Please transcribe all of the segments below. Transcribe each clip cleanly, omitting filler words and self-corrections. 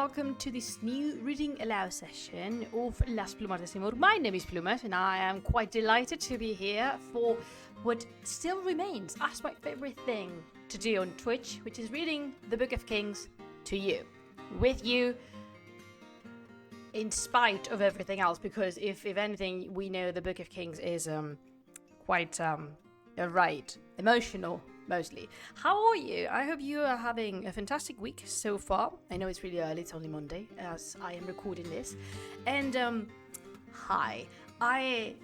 welcome to this new reading aloud session of Las Plumas de Simur. My name is Plumas and I am quite delighted to be here for what still remains as my favorite thing to do on Twitch, which is reading the Book of Kings to you, with you, in spite of everything else, because if anything, we know the Book of Kings is quite emotional, mostly. How are you? I hope you are having a fantastic week so far. I know it's really early, it's only Monday as I am recording this. And hi. I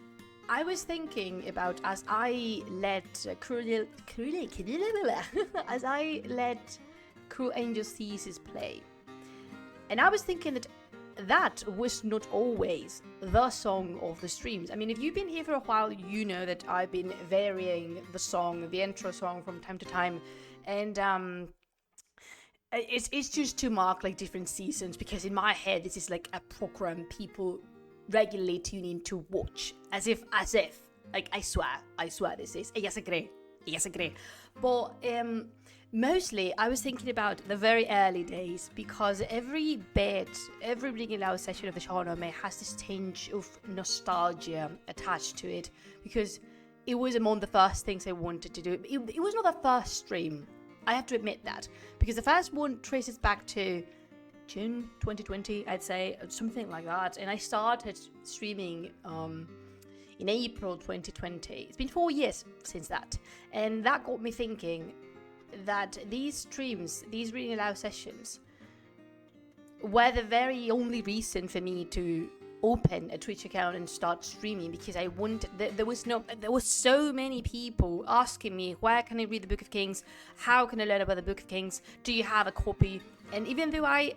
was thinking about as I let Cruel Angels Thesis play. And I was thinking that was not always the song of the streams. I mean, if you've been here for a while, you know that I've been varying the intro song from time to time, and it's just to mark like different seasons, because in my head this is like a program people regularly tune in to watch, as if like I swear this is ella se cree. But mostly, I was thinking about the very early days, because every reading aloud session of the Shāh-nāmeh has this tinge of nostalgia attached to it, because it was among the first things I wanted to do. It was not the first stream, I have to admit that, because the first one traces back to June 2020, I'd say, something like that, and I started streaming in April 2020. It's been 4 years since that, and that got me thinking that these streams, these reading aloud sessions, were the very only reason for me to open a Twitch account and start streaming, because I wanted, there was so many people asking me, where can I read the Book of Kings? How can I learn about the Book of Kings? Do you have a copy? And even though I,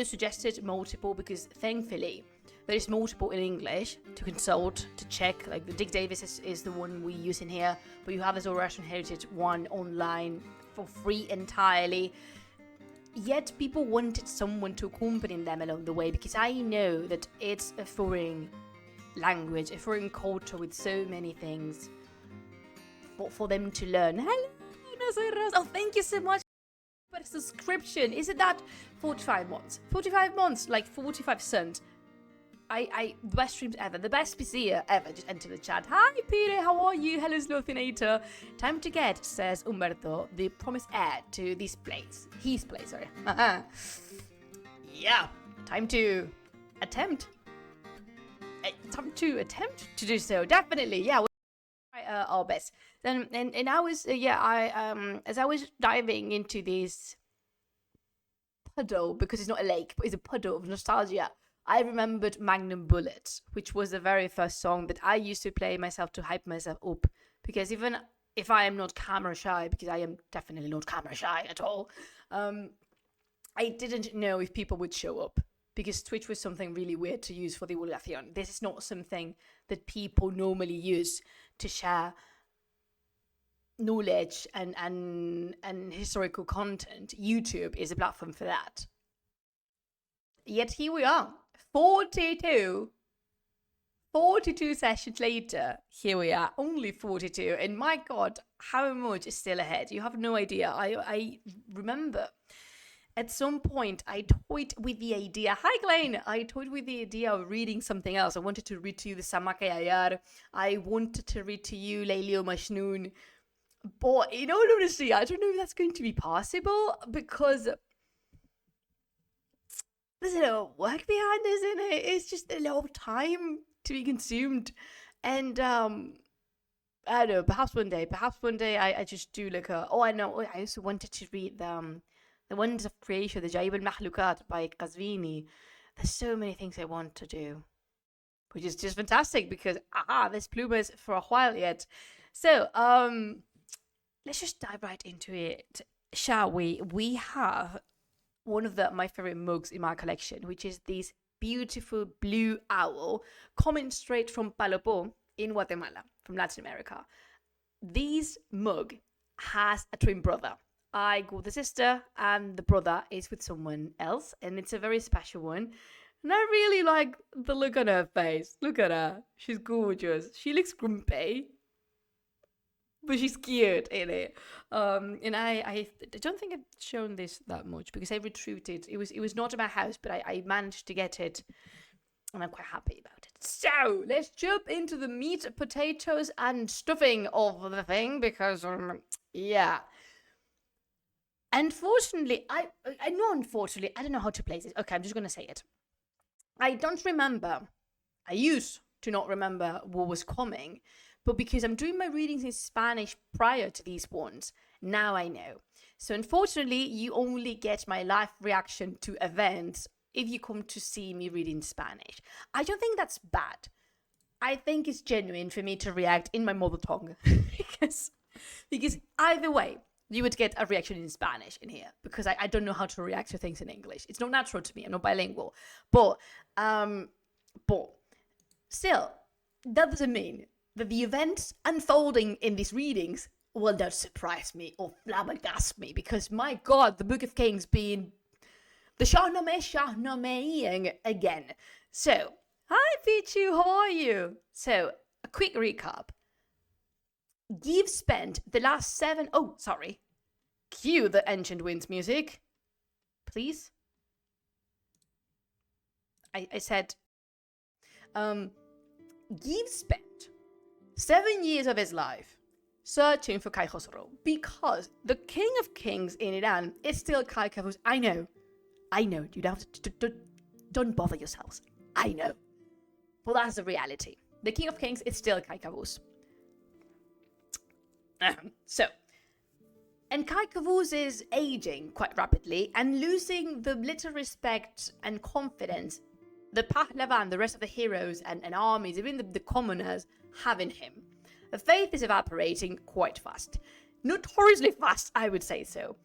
suggested multiple, because thankfully there is multiple in English to consult, to check, like the Dick Davis is the one we use in here, but you have the Zoroastrian Heritage one online for free entirely. Yet people wanted someone to accompany them along the way, because I know that it's a foreign language, a foreign culture with so many things for them to learn. Hello, Nazaras. Oh, thank you so much for the subscription. Isn't that 45 months? 45 months, like 45 cents. The best streams ever, the best PC ever. Just enter the chat. Hi Peter, how are you? Hello Slothinator. Time to get, says Umberto, the promised heir to this place. His place, sorry. Yeah, time to attempt to do so. Definitely, yeah. We'll try our best. Then and I was as I was diving into this puddle, because it's not a lake, but it's a puddle of nostalgia, I remembered Magnum Bullet, which was the very first song that I used to play myself to hype myself up. Because even if I am not camera shy, because I am definitely not camera shy at all, I didn't know if people would show up. Because Twitch was something really weird to use for the divulgación. This is not something that people normally use to share knowledge and historical content. YouTube is a platform for that. Yet here we are. 42 sessions later, here we are, only 42, and my god, how much is still ahead. You have no idea. I remember at some point I toyed with the idea, hi Glenn, I toyed with the idea of reading something else. I wanted to read to you the Samaka Yayar, I wanted to read to you Layli Majnun, but in all honesty, I don't know if that's going to be possible, because there's a lot of work behind this, isn't it? It's just a lot of time to be consumed. And I don't know, perhaps one day I just do like I also wanted to read the Wonders of Creation, the Jaib al-Mahlukat by Qazvini. There's so many things I want to do, which is just fantastic, because there's Plumas for a while yet. So let's just dive right into it, shall we? We have one of my favorite mugs in my collection, which is this beautiful blue owl coming straight from Palopo in Guatemala, from Latin America. This mug has a twin brother. I got the sister, and the brother is with someone else, and it's a very special one. And I really like the look on her face. Look at her. She's gorgeous. She looks grumpy, but she's cute in it. And I don't think I've shown this that much because I retrieved it. It was not at my house, but I managed to get it, and I'm quite happy about it. So let's jump into the meat, potatoes, and stuffing of the thing because yeah. Unfortunately, I don't know how to place it. Okay, I'm just gonna say it. I don't remember. I used to not remember what was coming, but because I'm doing my readings in Spanish prior to these ones, now I know. So unfortunately, you only get my live reaction to events if you come to see me read in Spanish. I don't think that's bad. I think it's genuine for me to react in my mother tongue because either way, you would get a reaction in Spanish in here because I don't know how to react to things in English. It's not natural to me. I'm not bilingual. But still, that doesn't mean that the events unfolding in these readings will not surprise me or flabbergast me because, my God, the Book of Kings being the Shāh-nāmeh again. So, hi, Pichu, how are you? So, a quick recap. You've spent the last cue the Ancient Winds music, please. I said, Give spent 7 years of his life searching for Kai Khosrow because the King of Kings in Iran is still Kai Kavus. I know, you don't bother yourselves. I know. But that's the reality. The King of Kings is still Kai Kavus. And Kai Kavus is aging quite rapidly and losing the little respect and confidence the Pahlavan, the rest of the heroes and armies, even the commoners, have in him. The faith is evaporating quite fast. Notoriously fast, I would say so.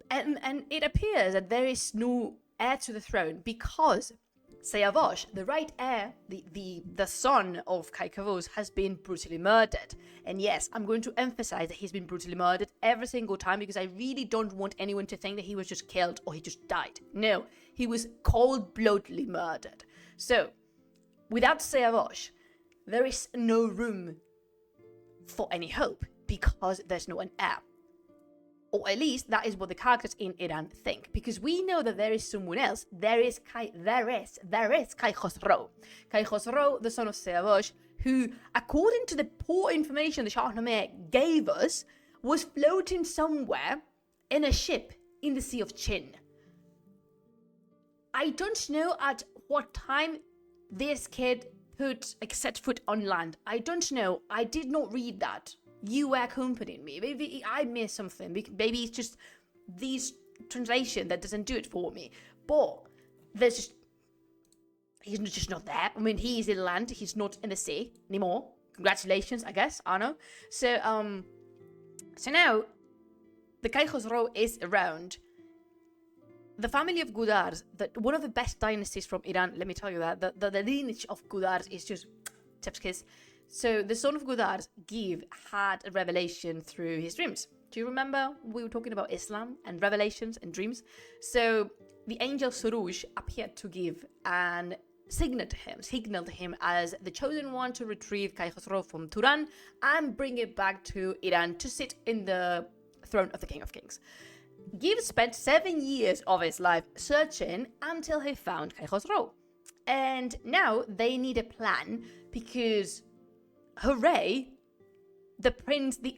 And it appears that there is no heir to the throne because Sayavosh, the right heir, the son of Kai Kavus, has been brutally murdered. And yes, I'm going to emphasize that he's been brutally murdered every single time because I really don't want anyone to think that he was just killed or he just died. No, he was cold-bloodedly murdered. So, without Sayavosh, there is no room for any hope because there's no an heir. Or at least that is what the characters in Iran think. Because we know that there is someone else. There is Kai Khosrow. Kai Khosrow, the son of Sayavosh, who, according to the poor information the Shāh-nāmeh gave us, was floating somewhere in a ship in the Sea of Chin. I don't know at what time this kid set foot on land. I don't know. I did not read that. You were accompanying me. Maybe I missed something. Maybe it's just this translation that doesn't do it for me. But he's just not there. I mean, he is in land. He's not in the sea anymore. Congratulations, I guess. I know. So now the Kai Khosrow is around. The family of Gudars, one of the best dynasties from Iran, let me tell you that. The lineage of Gudars is just chef's kiss. So the son of Gudars, Give, had a revelation through his dreams. Do you remember we were talking about Islam and revelations and dreams? So the angel Suruj appeared to Give and signaled him as the chosen one to retrieve Kai Khosrow from Turan and bring it back to Iran to sit in the throne of the King of Kings. Give spent 7 years of his life searching until he found Kai Khosrow. And now they need a plan because, hooray, the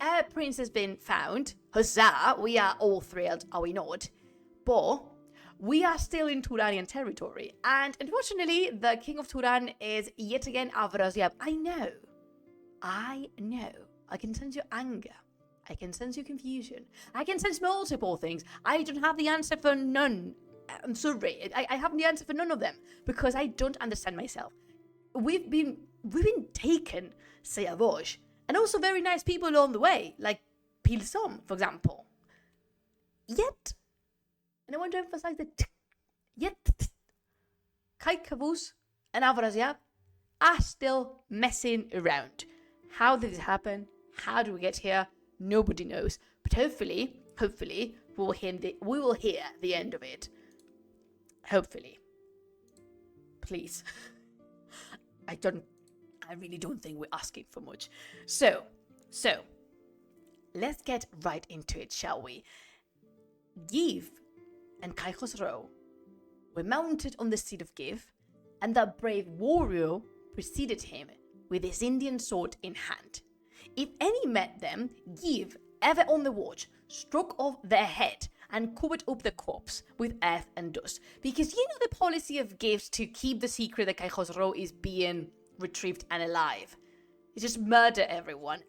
heir prince has been found. Huzzah, we are all thrilled, are we not? But we are still in Turanian territory. And unfortunately, the king of Turan is yet again Afrasiab. I know. I can sense your anger. I can sense your confusion. I can sense multiple things. I don't have the answer for none. I'm sorry. I have the answer for none of them because I don't understand myself. We've been taken, Sayavosh, and also very nice people along the way, like Pilsom, for example. Yet, and I want to emphasize that, yet, Kai Kavus and Afrasiab are still messing around. How did this happen? How do we get here? Nobody knows. But hopefully, we will hear the end of it. Hopefully. Please. I really don't think we're asking for much. So, let's get right into it, shall we? Give and Kai Khosrow were mounted on the steed of Give, and the brave warrior preceded him with his Indian sword in hand. If any met them, Give, ever on the watch, struck off their head and covered up the corpse with earth and dust. Because you know the policy of Give to keep the secret that Kai Khosrow is being retrieved and alive. It's just murder everyone.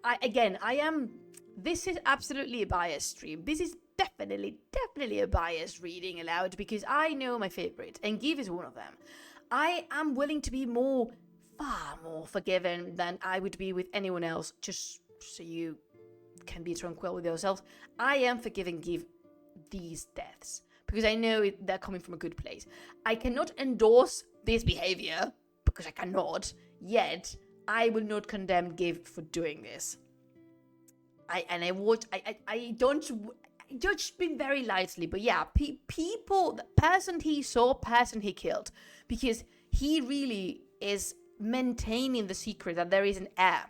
This is absolutely a biased stream. This is definitely a biased reading aloud because I know my favorite, and Give is one of them. I am willing to be far more forgiving than I would be with anyone else, just so you can be tranquil with yourselves. I am forgiving Give these deaths because I know they're coming from a good place. I cannot endorse this behavior because I cannot, yet I will not condemn Give for doing this. I don't judge him very lightly, but yeah, people, the person he saw, person he killed, because he really is maintaining the secret that there is an heir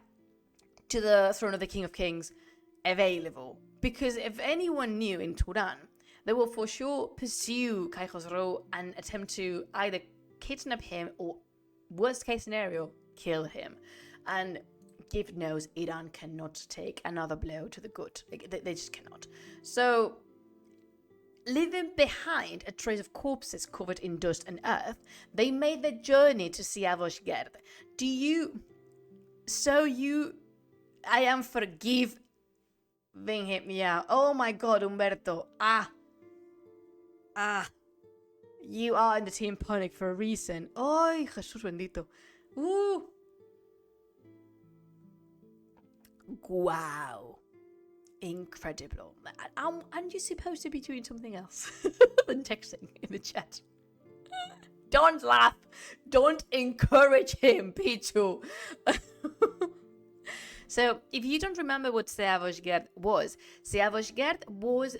to the throne of the King of Kings available. Because if anyone knew in Turan, they will for sure pursue Kai Khosrow and attempt to either kidnap him or, worst case scenario, kill him. And Give knows Iran cannot take another blow to the gut. They just cannot. So, leaving behind a trace of corpses covered in dust and earth, they made the journey to Siavosh Gerd. I am forgiving him, yeah. Oh my god, Umberto. You are in the team panic for a reason. Ay, Jesús bendito. Wow. Incredible. Aren't you supposed to be doing something else than texting in the chat? Don't laugh. Don't encourage him, Pichu. So, if you don't remember what Siavosh Gerd was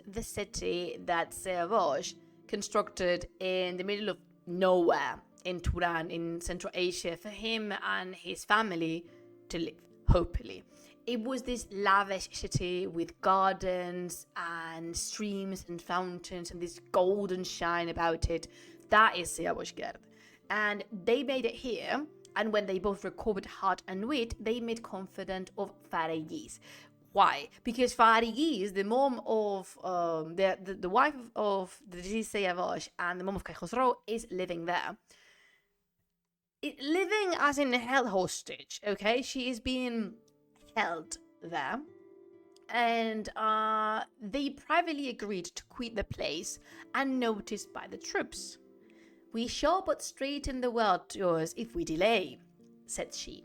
the city that Siavosh constructed in the middle of nowhere in Turan, in Central Asia, for him and his family to live, hopefully. It was this lavish city with gardens and streams and fountains and this golden shine about it. That is Siavosh Gerd. And they made it here, and when they both recovered heart and wit, they made confidant of Faregiz. Why? Because Faregiz, the mom of the wife of the deceased Siavosh and the mom of Kai Khosrow, is living there. Living as in held hostage, okay? She is being held there, and they privately agreed to quit the place unnoticed by the troops. "We shall but straiten the world to us if we delay," said she.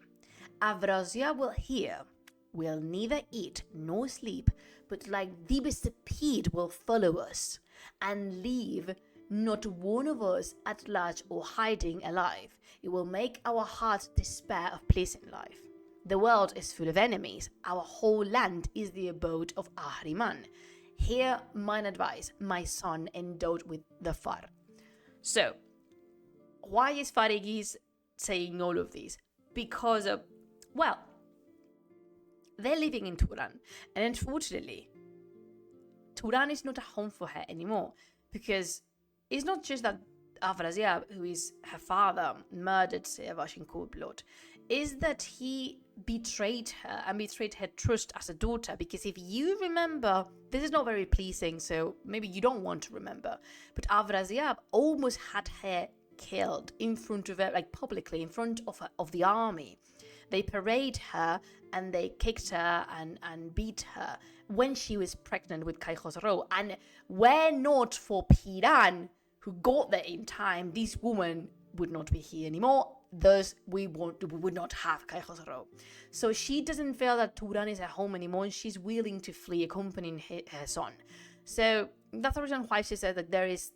"Afrasiab will hear, will neither eat nor sleep, but like the beast will follow us, and leave not one of us at large or hiding alive. It will make our hearts despair of pleasant life. The world is full of enemies. Our whole land is the abode of Ahriman. Hear mine advice, my son endowed with the Far." So, why is Faregiz saying all of these? Because, they're living in Turan. And unfortunately, Turan is not a home for her anymore. Because it's not just that Afrasiab, who is her father, murdered Siavosh in cold blood, is that he betrayed her and betrayed her trust as a daughter. Because if you remember, this is not very pleasing, so maybe you don't want to remember, but Afrasiab almost had her killed in front of her, like publicly in front of the army. They parade her and they kicked her and beat her when she was pregnant with Kai Khosrow. And were not for Piran, who got there in time, this woman would not be here anymore. Thus, we would not have Kai Khosrow. So she doesn't feel that Turan is her home anymore, and she's willing to flee, accompanying her son. So that's the reason why she said that there is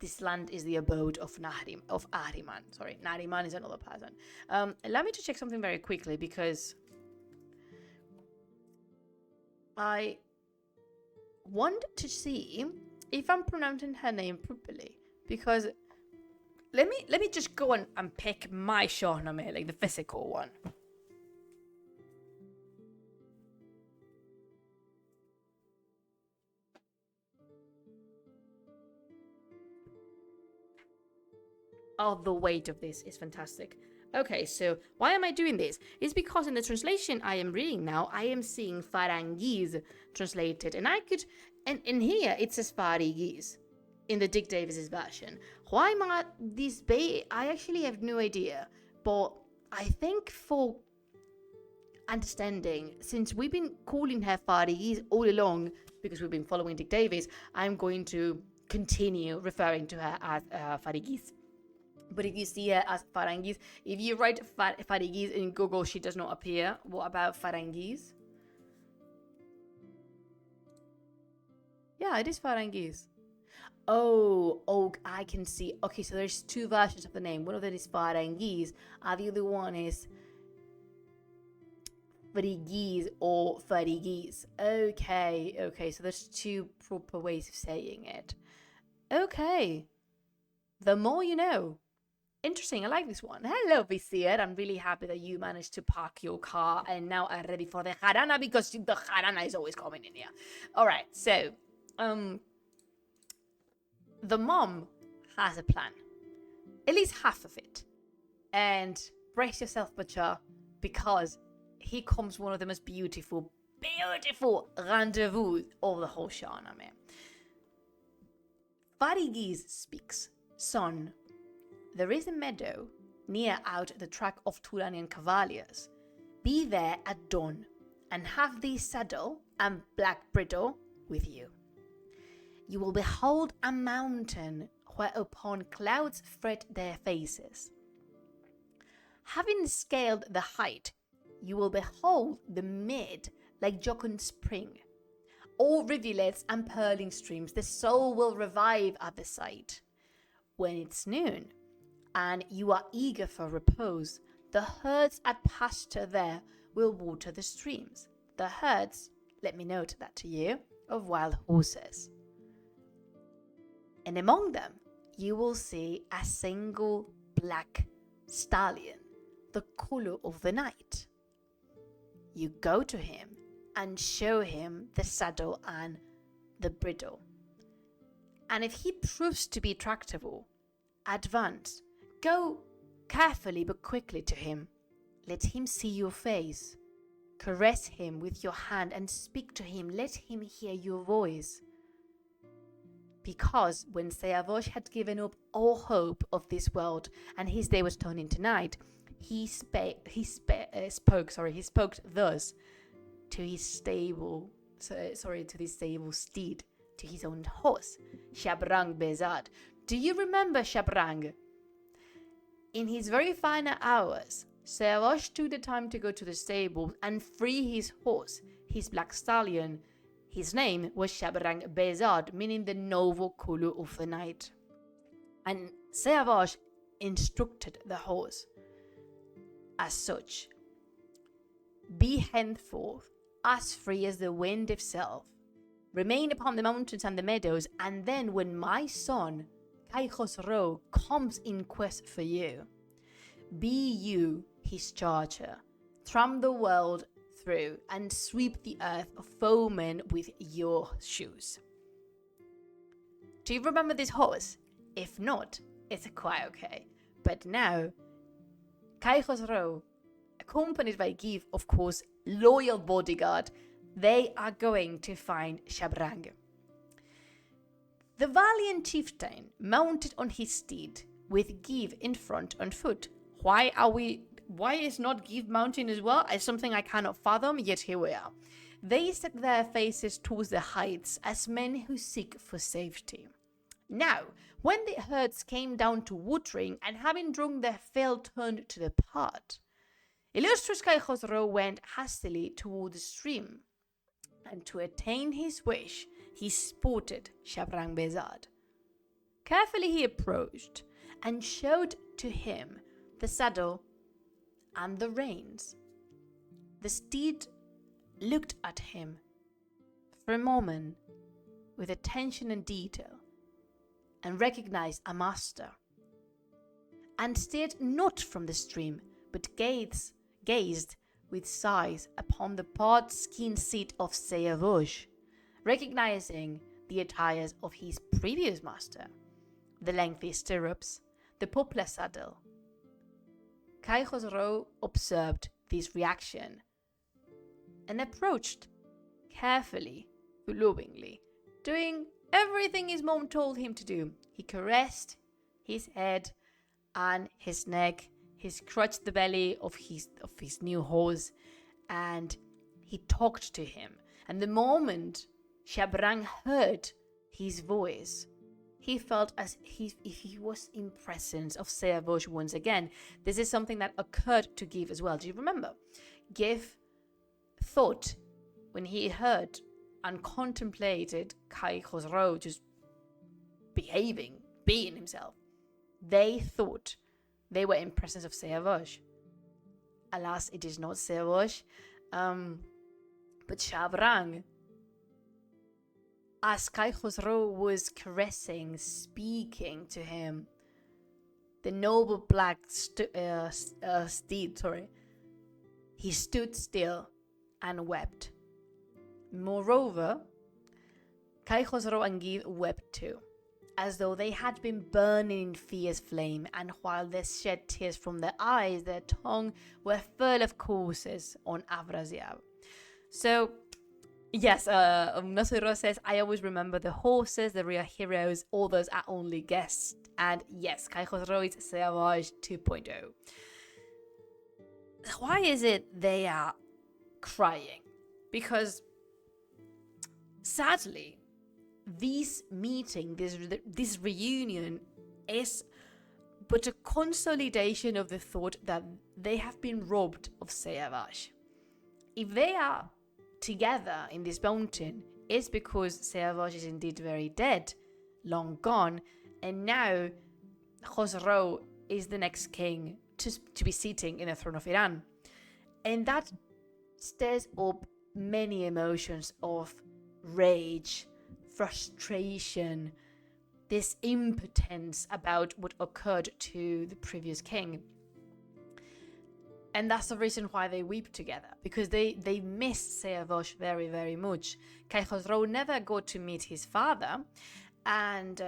this land is the abode of Ahriman. Sorry, Nahriman is another person. Allow me to check something very quickly, because I want to see if I'm pronouncing her name properly. Because let me just go and pick my Shāh-nāmeh, like the physical one. Oh, the weight of this is fantastic. Okay, so why am I doing this? It's because in the translation I am reading now, I am seeing Farangiz translated, and I could, and in here it says Farangiz in the Dick Davis's version. Why might this be? I actually have no idea, but I think for understanding, since we've been calling her Farangiz all along because we've been following Dick Davis, I'm going to continue referring to her as Farangiz. But if you see her as Farangiz, if you write Farangiz in Google, she does not appear. What about Farangiz? Yeah, it is Farangiz. Oh, I can see. Okay, so there's two versions of the name. One of them is Farangiz, and the other one is Farigiz or Farigiz. Okay, so there's two proper ways of saying it. Okay, the more you know. Interesting, I like this one. Hello, Lucía. I'm really happy that you managed to park your car and now are ready for the jarana because the jarana is always coming in here. All right, so the mom has a plan, at least half of it, and brace yourself, Butcher, because here comes one of the most beautiful rendezvous of the whole Shāh-nāmeh. Farigiz speaks, son. There is a meadow near out the track of Turanian cavaliers. Be there at dawn, and have thee saddle and black bridle with you. You will behold a mountain whereupon clouds fret their faces. Having scaled the height, you will behold the mid like jocund spring. All rivulets and purling streams, the soul will revive at the sight. When it's noon, and you are eager for repose, the herds at pasture there will water the streams. The herds, let me note that to you, of wild horses. And among them, you will see a single black stallion, the colour of the night. You go to him and show him the saddle and the bridle. And if he proves to be tractable, advance. Go carefully but quickly to him. Let him see your face. Caress him with your hand and speak to him. Let him hear your voice. Because when Seavosh had given up all hope of this world and his day was turning to night, he spoke thus to his stable steed, to his own horse, Shabrang Bezad. Do you remember Shabrang? In his very final hours, Seavosh took the time to go to the stable and free his horse, his black stallion. His name was Shabrang Bezad, meaning the noble colour of the night. And Seavosh instructed the horse as such: be henceforth as free as the wind itself. Remain upon the mountains and the meadows, and then when my son Kai Khosrow comes in quest for you, be you his charger. Tramp the world through and sweep the earth of foemen with your shoes. Do you remember this horse? If not, it's quite okay. But now, Kai Khosrow, accompanied by Give, of course, loyal bodyguard, they are going to find Shabrang. The valiant chieftain, mounted on his steed, with Give in front on foot. Why is not Give mounting as well? It's something I cannot fathom, yet here we are. They set their faces towards the heights as men who seek for safety. Now, when the herds came down to watering, and having drunk their fill turned to depart, illustrious Kai Khosrow went hastily toward the stream, and to attain his wish, he spotted Shabrang Bezad. Carefully he approached and showed to him the saddle and the reins. The steed looked at him for a moment with attention and detail, and recognized a master, and steered not from the stream, but gazed with sighs upon the broad skin seat of Seavosh, recognizing the attires of his previous master, the lengthy stirrups, the poplar saddle. Kai Khosrow observed this reaction and approached carefully, lovingly, doing everything his mom told him to do. He caressed his head and his neck. He scratched the belly of his new horse, and he talked to him. And the moment Shabrang heard his voice, he felt as if he was in presence of Seavosh once again. This is something that occurred to Gif as well. Do you remember? Gif thought, when he heard and contemplated Kai Khosrow just being himself, they thought they were in presence of Seavosh. Alas, it is not Seavosh, but Shabrang. As Kai Khosrow was caressing, speaking to him, the noble black steed, he stood still and wept. Moreover, Kai Khosrow and Gif wept too, as though they had been burning in fierce flame, and while they shed tears from their eyes, their tongue were full of curses on Afrasiab. So, yes, Nasuro says, I always remember the horses, the real heroes, others are only guests. And yes, Kai Khosrow is Seavosh 2.0. Why is it they are crying? Because sadly, this meeting, this reunion is but a consolidation of the thought that they have been robbed of Seavosh. If they are together in this mountain, it's because Seavosh is indeed very dead, long gone, and now Khosrow is the next king to be sitting in the throne of Iran. And that stirs up many emotions of rage, frustration, this impotence about what occurred to the previous king. And that's the reason why they weep together, because they miss Seavosh very, very much. Kai Khosrow never got to meet his father, and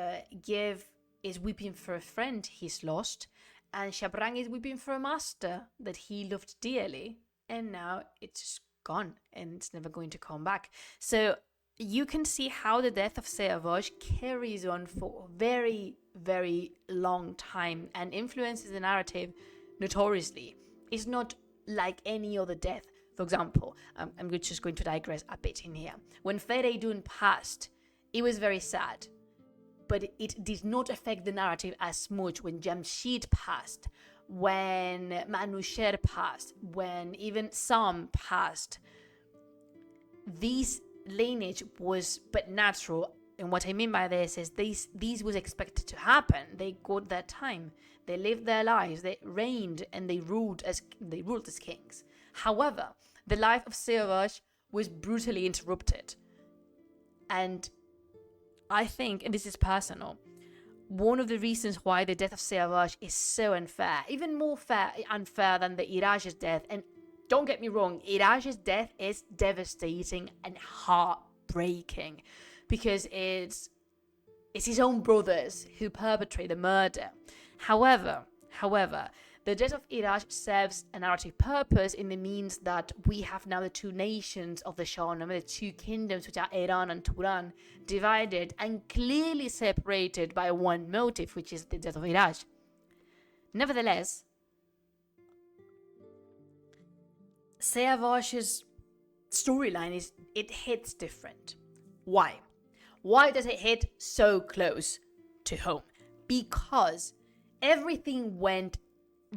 Gif is weeping for a friend he's lost, and Shabrang is weeping for a master that he loved dearly, and now it's gone, and it's never going to come back. So you can see how the death of Seavosh carries on for a very, very long time and influences the narrative notoriously. It's not like any other death. For example, I'm just going to digress a bit in here. When Fereydun passed, it was very sad, but it did not affect the narrative as much when Jamshid passed, when Manusher passed, when even Sam passed. This lineage was but natural, and what I mean by this is these was expected to happen. They got their time. They lived their lives. They reigned and they ruled as kings. However, the life of Seavosh was brutally interrupted, and I think, and this is personal, one of the reasons why the death of Seavosh is so unfair, even more unfair than the Iraj's death. And don't get me wrong, Iraj's death is devastating and heartbreaking because it's his own brothers who perpetrate the murder. However, the death of Iraj serves a narrative purpose in the means that we have now the two nations of the Shāh-nāmeh, the two kingdoms which are Iran and Turan, divided and clearly separated by one motive, which is the death of Iraj. Nevertheless, Seavosh's storyline it hits different. Why? Why does it hit so close to home? Because everything went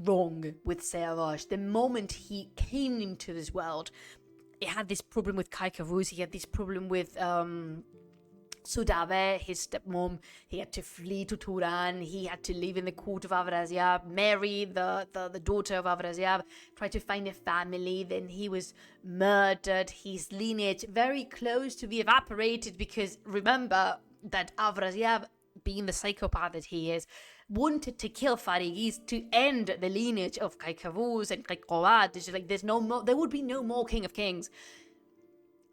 wrong with Seavosh. The moment he came into this world, he had this problem with Kaikavuz, he had this problem with Shāh-nāmeh, his stepmom. He had to flee to Turan. He had to live in the court of Afrasiab, marry the daughter of Afrasiab, try to find a family. Then he was murdered. His lineage very close to be evaporated because remember that Afrasiab, being the psychopath that he is, wanted to kill Farigis to end the lineage of Kaikavuz and Kaikawad. It's just like there would be no more King of Kings.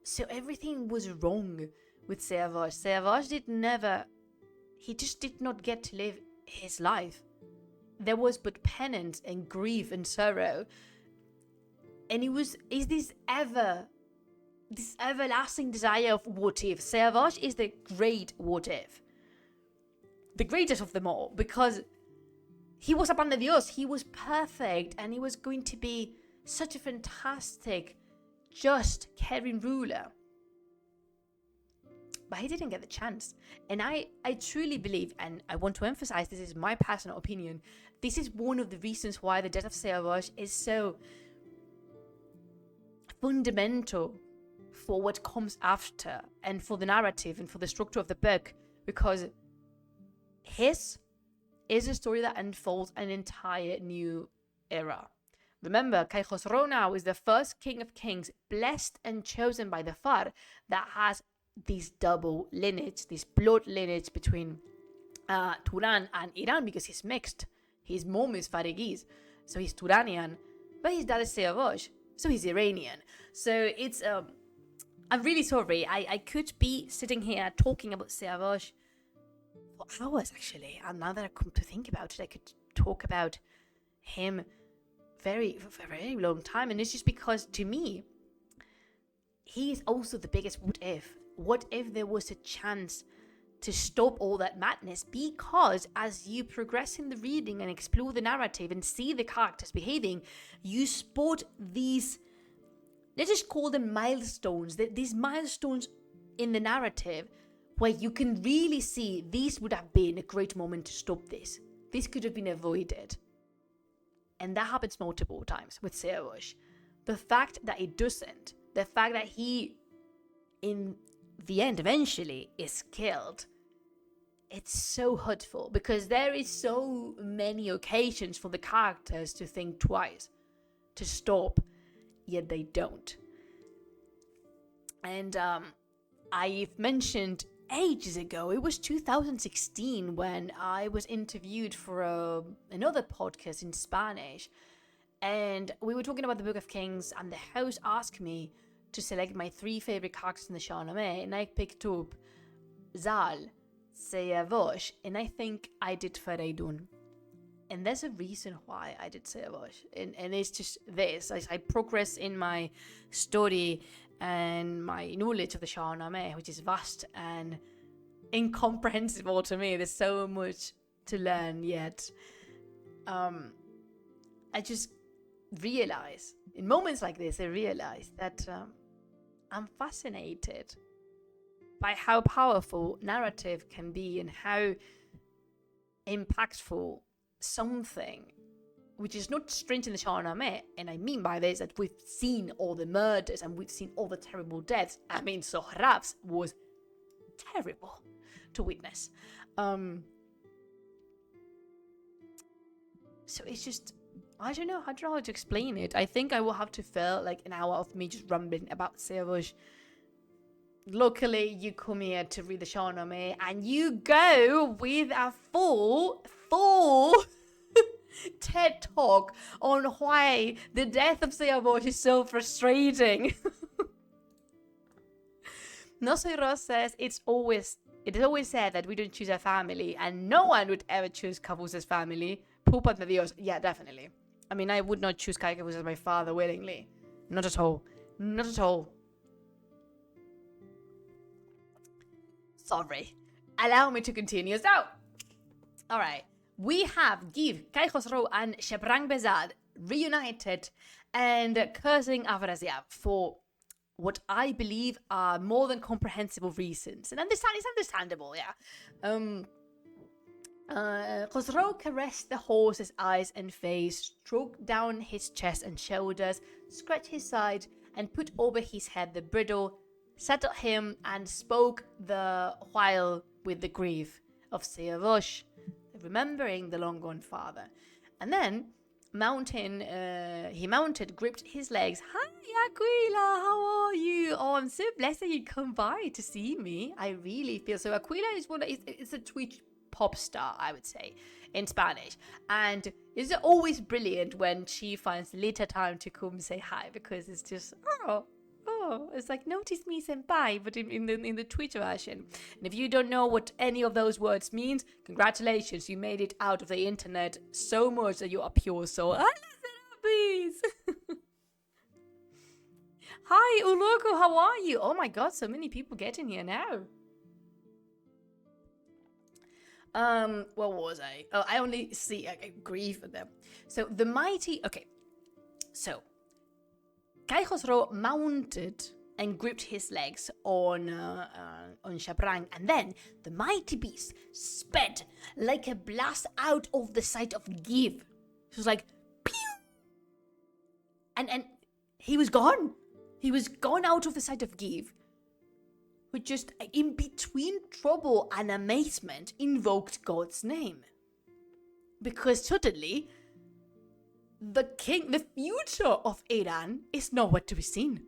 So everything was wrong with Seavosh. Seavosh just did not get to live his life. there was but penance and grief and sorrow. And is this everlasting desire of what if. Sauvage is the great what if. The greatest of them all, because he was a pan de Dios. He was perfect, and he was going to be such a fantastic, just, caring ruler. But he didn't get the chance. And I truly believe, and I want to emphasize, this is my personal opinion, this is one of the reasons why the death of Sauvage is so fundamental for what comes after, and for the narrative, and for the structure of the book, because his is a story that unfolds an entire new era. Remember, Kai Khosrow now is the first king of kings, blessed and chosen by the Far, that has this double lineage, this blood lineage between Turan and Iran, because he's mixed. His mom is Farigis, so he's Turanian, but his dad is Sauvage, so he's Iranian. So it's I'm really sorry. I could be sitting here talking about Sauvage for hours, actually. And now that I come to think about it, I could talk about him for a very long time. And it's just because, to me, he is also the biggest what if. What if there was a chance to stop all that madness? Because as you progress in the reading and explore the narrative and see the characters behaving, you spot these, let's just call them milestones, these milestones in the narrative where you can really see these would have been a great moment to stop this. This could have been avoided. And that happens multiple times with Sauvage. The fact that it doesn't, the fact that he, in the end, eventually is killed, it's so hurtful, because there is so many occasions for the characters to think twice, to stop, yet they don't. And I've mentioned ages ago, it was 2016 when I was interviewed for another podcast in Spanish, and we were talking about the Book of Kings, and the host asked me to select my 3 favorite characters in the Shāh-nāmeh, and I picked up Zal, Sauvage, and I think I did Fareydun. And there's a reason why I did Sauvage, and it's just this. As I progress in my study and my knowledge of the Shāh-nāmeh, which is vast and incomprehensible to me, there's so much to learn yet. I just realize, in moments like this, I realize that I'm fascinated by how powerful narrative can be, and how impactful something which is not strange in the Shāh-nāmeh, and I mean by this that we've seen all the murders and we've seen all the terrible deaths. I mean, Sohrab's was terrible to witness. So it's just, I don't know how to explain it. I think I will have to fill like an hour of me just rambling about Sauvage. Luckily, you come here to read the Shāh-nāmeh, and you go with a full TED talk on why the death of Sauvage is so frustrating. No Soy Ross says it is always said that we don't choose our family, and no one would ever choose Cavus as family. Pupa de Dios. Yeah, definitely. I mean, I would not choose Kai Cavus as my father willingly. Not at all. Not at all. Sorry. Allow me to continue. So, alright. We have Give, Kai Khosrow, and Shebrang Bezad reunited and cursing Afrasiab for what I believe are more than comprehensible reasons. And it's understandable, yeah. Khosrow caressed the horse's eyes and face, stroked down his chest and shoulders, scratched his side, and put over his head the bridle, settled him, and spoke the while with the grief of Sauvage, remembering the long-gone father. And then, he mounted, gripped his legs. Hi, Aquila, how are you? Oh, I'm so blessed that you come by to see me. I really feel so. Aquila is a Twitch pop star, I would say, in Spanish. And it's always brilliant when she finds little time to come say hi, because it's just, oh, it's like notice me senpai, but in the Twitter version. And if you don't know what any of those words means, congratulations, you made it out of the internet so much that you are pure soul. Ah, listen up, please. Hi, Uloko, how are you? Oh my god, so many people get in here now. What was I? Oh, I only see I grieve at them. So the mighty. Okay, so Kai Khosrow mounted and gripped his legs on Shabrang, and then the mighty beast sped like a blast out of the sight of Give. It was like, pew! And he was gone. He was gone out of the sight of Give. Who just, in between trouble and amazement, invoked God's name. Because suddenly, the future of Iran is nowhere to be seen.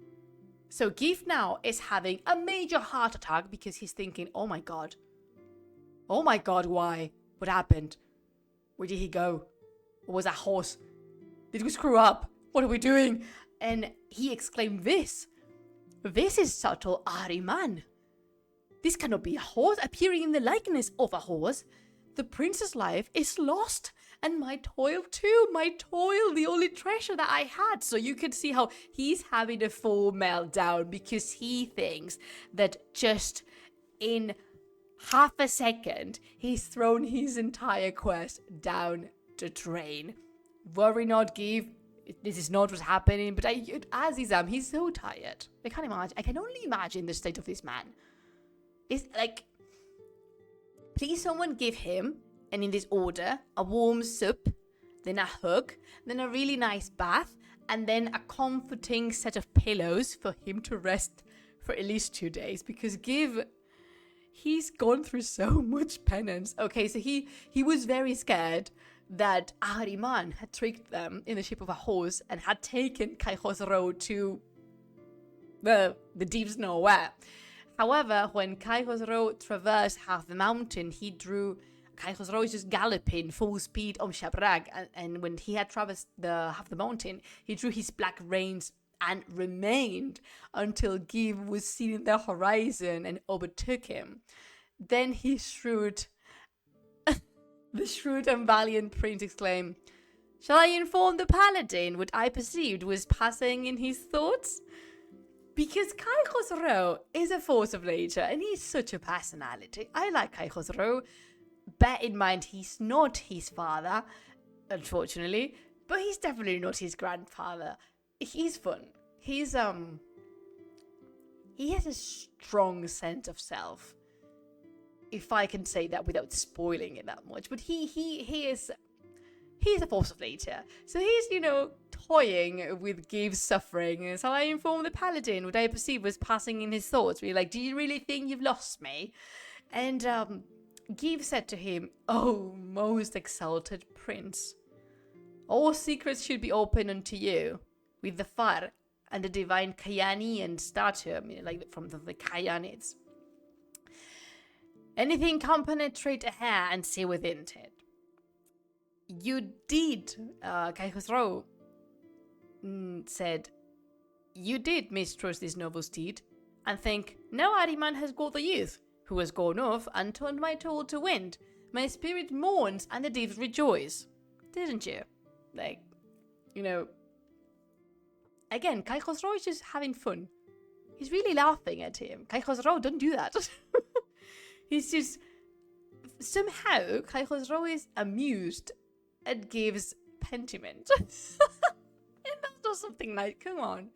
So Gif now is having a major heart attack because he's thinking, oh my god, why? What happened? Where did he go? What was that horse? Did we screw up? What are we doing? And he exclaimed this is subtle Ahriman. This cannot be a horse appearing in the likeness of a horse. The prince's life is lost, and my toil too, the only treasure that I had. So you can see how he's having a full meltdown because he thinks that just in half a second, he's thrown his entire quest down the drain. Worry not, Give. This is not what's happening, but Azizam, he's so tired. I can only imagine the state of this man. It's like, please someone give him, and in this order, a warm soup, then a hug, then a really nice bath, and then a comforting set of pillows for him to rest for at least 2 days, because he's gone through so much penance. Okay, so he was very scared that Ahriman had tricked them in the shape of a horse and had taken Kai Khosrow to the deeps nowhere. However, when Kai Khosrow traversed half the mountain, Kai Khosrow is just galloping full speed on Shabrag, and when he had traversed half the mountain, he drew his black reins and remained until Give was seen in the horizon and overtook him. Then the shrewd and valiant prince exclaimed, "Shall I inform the paladin what I perceived was passing in his thoughts?" Because Kai Khosrow is a force of nature and he's such a personality. I like Kai Khosrow. Bear in mind, he's not his father, unfortunately, but he's definitely not his grandfather. He's fun. He has a strong sense of self, if I can say that without spoiling it that much. But he's a force of nature. So he's, toying with Give's suffering. And so I informed the paladin what I perceived was passing in his thoughts. We're like, do you really think you've lost me? And Give said to him, "Oh, most exalted prince, all secrets should be open unto you, with the far and the divine Kayanian stature," like from the Kayanids. "Anything can penetrate a hair and see within it. You did," Kai Khosrow said, "you did mistrust this noble steed, and think, now Ahriman has got the youth, who has gone off and turned my toil to wind. My spirit mourns and the deeds rejoice. Didn't you?" Again, Kai Khosrow is just having fun. He's really laughing at him. Kai Khosrow, don't do that. He's just, somehow, Kai Khosrow is amused at Give's pentiment. And that's not something nice. Come on.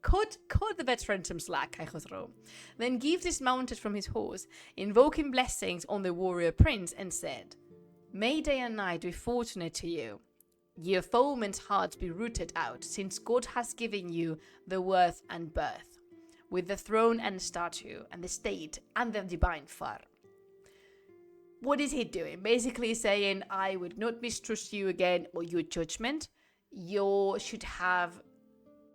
Cut the veteran some slack, Kai Khosrow. Then Give dismounted from his horse, invoking blessings on the warrior prince, and said, "May day and night be fortunate to you. Your foemen's hearts be rooted out, since God has given you the worth and birth, with the throne and statue, and the state, and the divine far." What is he doing? Basically saying, I would not mistrust you again or your judgment. You should have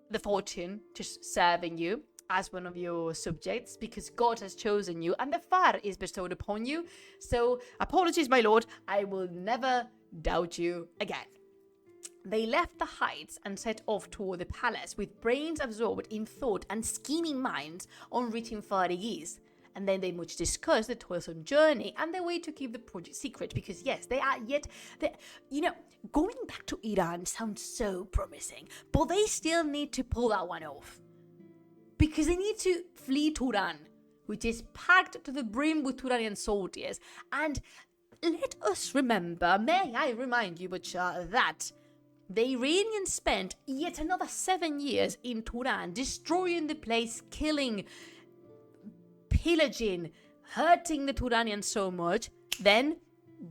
the fortune just serving you as one of your subjects, because God has chosen you and the far is bestowed upon you. So apologies, my lord, I will never doubt you again. They left the heights and set off toward the palace with brains absorbed in thought and scheming minds on reaching Farighis. And then they much discussed the toilsome journey and the way to keep the project secret, because yes, going back to Iran sounds so promising, but they still need to pull that one off. Because they need to flee Turan, which is packed to the brim with Turanian soldiers. And let us remember, may I remind you, Butcher, that the Iranians spent yet another 7 years in Turan, destroying the place, killing, pillaging, hurting the Turanians so much. Then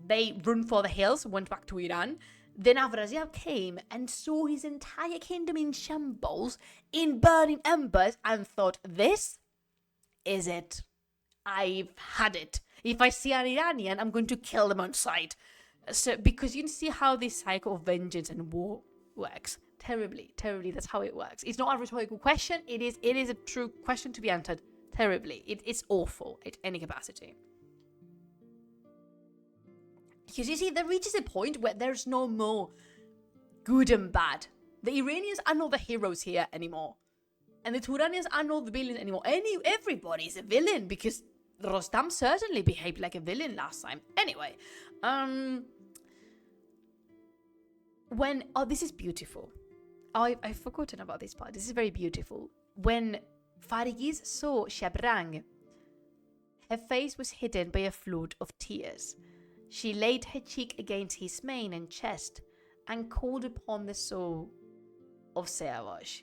they run for the hills, went back to Iran. Then Afrasiab came and saw his entire kingdom in shambles, in burning embers, and thought, this is it. I've had it. If I see an Iranian, I'm going to kill them on sight. So, because you see how this cycle of vengeance and war works. Terribly, that's how it works. It's not a rhetorical question. It is a true question to be answered. Terribly. It's awful at any capacity. Because you see, there reaches a point where there's no more good and bad. The Iranians are not the heroes here anymore. And the Turanians are not the villains anymore. Everybody's a villain, because Rostam certainly behaved like a villain last time. Anyway, this is beautiful. I've forgotten about this part. This is very beautiful. When Farighis saw Shabrang, her face was hidden by a flood of tears. She laid her cheek against his mane and chest and called upon the soul of Siavash.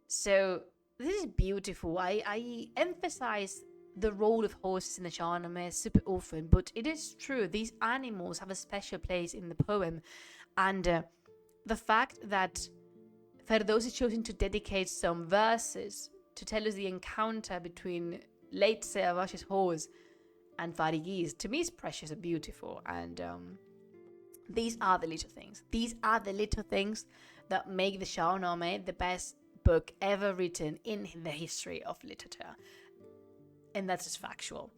So this is beautiful. I emphasize the role of horses in the Shāh-nāmeh super often, but it is true, these animals have a special place in the poem. And the fact that Ferdowsi has chosen to dedicate some verses to tell us the encounter between late Siavash's horse and Farighis, to me, is precious and beautiful. And these are the little things. These are the little things that make the Shāh-nāmeh the best book ever written in the history of literature. And that's just factual.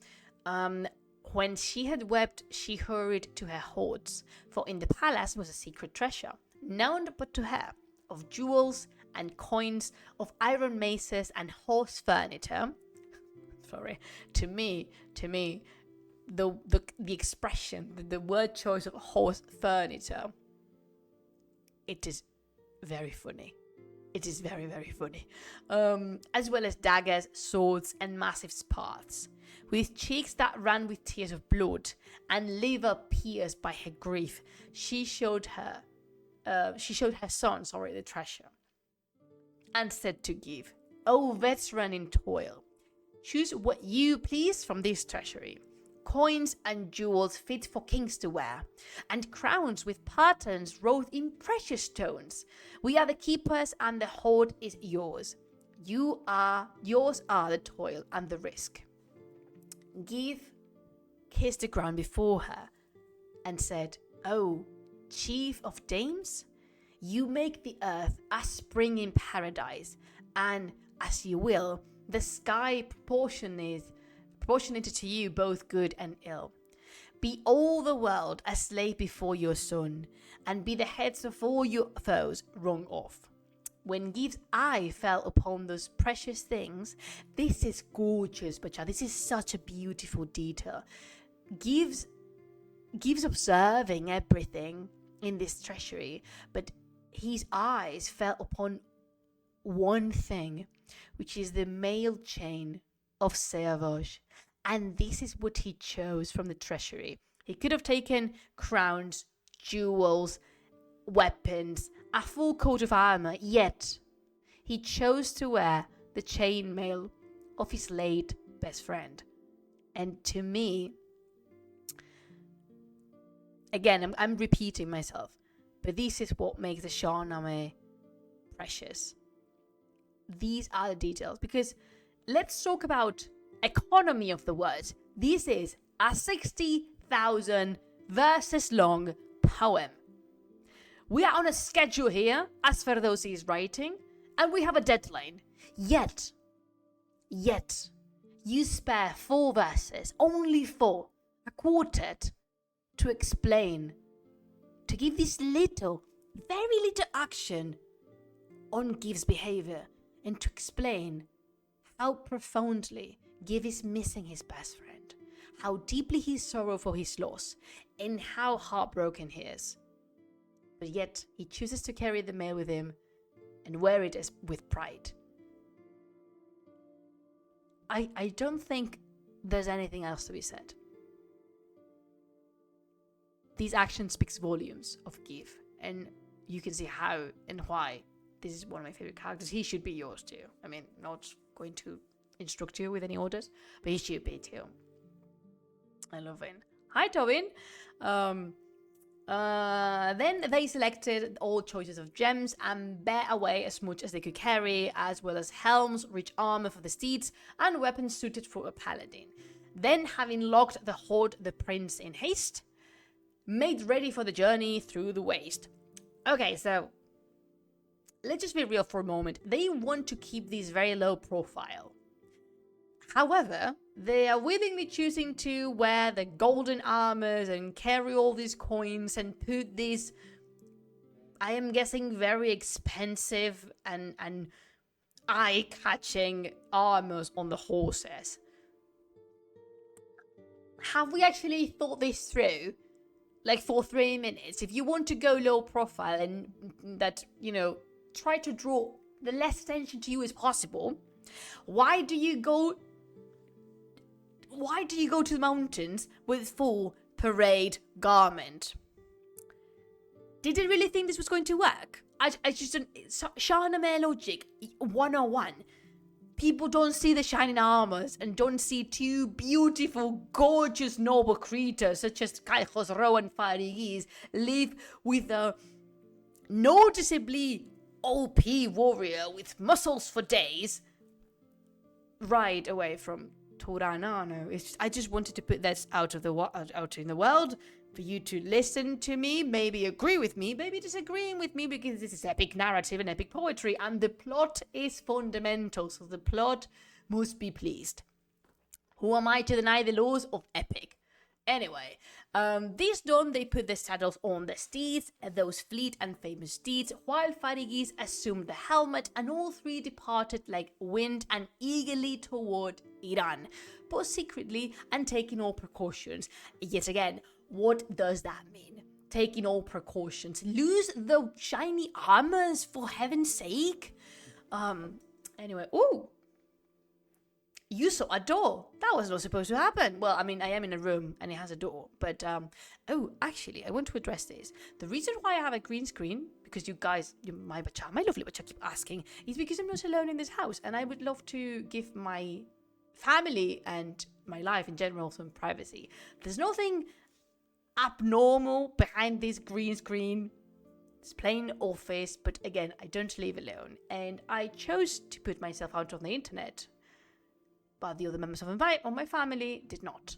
When she had wept, she hurried to her hoards, for in the palace was a secret treasure, known but to her, of jewels and coins, of iron maces and horse furniture. Sorry, to me, the expression, the word choice of horse furniture, it is very funny. It is very, very funny. As well as daggers, swords, and massive spars, with cheeks that ran with tears of blood, and liver pierced by her grief. She showed her son, the treasure, and said to Give, "O veteran in toil, choose what you please from this treasury. Coins and jewels fit for kings to wear, and crowns with patterns wrought in precious stones. We are the keepers, and the hoard is yours. Yours are the toil and the risk." Give kissed the ground before her and said, "O chief of dames, you make the earth a spring in paradise, and as you will, the sky proportionated to you both good and ill. Be all the world a slave before your son, and be the heads of all your foes wrung off." When Give's eye fell upon those precious things, this is gorgeous, Bacha. This is such a beautiful detail. Give's observing everything in this treasury, but his eyes fell upon one thing, which is the mail chain of Siavash. And this is what he chose from the treasury. He could have taken crowns, jewels, weapons, a full coat of armor, yet he chose to wear the chainmail of his late best friend. And to me, again, I'm repeating myself, but this is what makes the Shāh-nāmeh precious. These are the details, because let's talk about economy of the words. This is a 60,000 verses long poem. We are on a schedule here, as Ferdowsi is writing, and we have a deadline. Yet, you spare 4 verses, only 4, a quartet, to explain, to give this little very little action on Giv's behavior and to explain how profoundly Giv is missing his best friend, how deeply he sorrows for his loss, and how heartbroken he is. But yet, he chooses to carry the mail with him and wear it with pride. I don't think there's anything else to be said. These actions speaks volumes of Giv, and you can see how and why this is one of my favorite characters. He should be yours too. I mean, not going to instruct you with any orders, but he should be too. I love him. Hi, Tobin. Then they selected all choices of gems and bear away as much as they could carry, as well as helms, rich armor for the steeds, and weapons suited for a paladin. Then, having locked the horde, the prince in haste, made ready for the journey through the waste. Okay, so let's just be real for a moment. They want to keep this very low profile. However, they are willingly choosing to wear the golden armors and carry all these coins and put these, I am guessing, very expensive and eye-catching armors on the horses. Have we actually thought this through? Like, for 3 minutes, if you want to go low profile and that, try to draw the less attention to you as possible, why do you go to the mountains with full parade garment? Did they really think this was going to work? I just don't. Shāh-nāmeh logic 101. People don't see the shining armors and don't see two beautiful, gorgeous, noble creatures such as Khosrow and Farigis live with a noticeably OP warrior with muscles for days ride away from Turanano. I just wanted to put this out in the world for you to listen to me, maybe agree with me, maybe disagreeing with me, because this is epic narrative and epic poetry, and the plot is fundamental, so the plot must be pleased. Who am I to deny the laws of epic? Anyway, this done, they put the saddles on the steeds, those fleet and famous steeds, while Farigis assumed the helmet, and all three departed like wind and eagerly toward Iran, but secretly and taking all precautions. Yet again, what does that mean? Taking all precautions. Lose the shiny armors, for heaven's sake. Anyway, ooh. You saw a door. That was not supposed to happen. Well, I mean, I am in a room and it has a door. But, actually, I want to address this. The reason why I have a green screen, because you guys, my lovely bacha keep asking, is because I'm not alone in this house. And I would love to give my family and my life in general some privacy. There's nothing abnormal behind this green screen. It's plain office, but again, I don't live alone. And I chose to put myself out on the internet. But the other members of my family did not.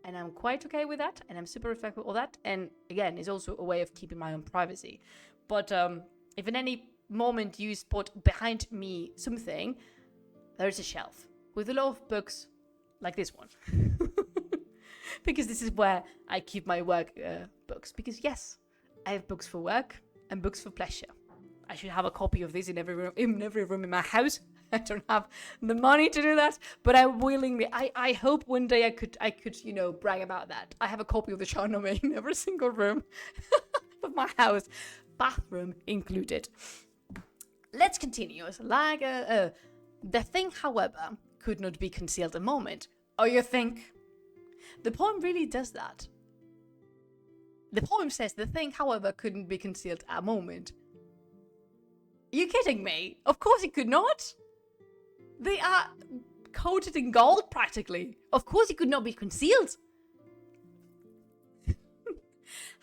And I'm quite okay with that, and I'm super respectful of that. And again, it's also a way of keeping my own privacy. But if in any moment you spot behind me something, there is a shelf with a lot of books like this one. Because this is where I keep my work books. Because yes, I have books for work and books for pleasure. I should have a copy of this in every room in my house. I don't have the money to do that, but I willingly. I hope one day I could brag about that. I have a copy of the Shāh-nāmeh in every single room of my house, bathroom included. Let's continue. The thing, however, could not be concealed a moment. Oh, you think? The poem really does that. The poem says the thing, however, couldn't be concealed a moment. Are you kidding me? Of course it could not. They are coated in gold, practically. Of course it could not be concealed.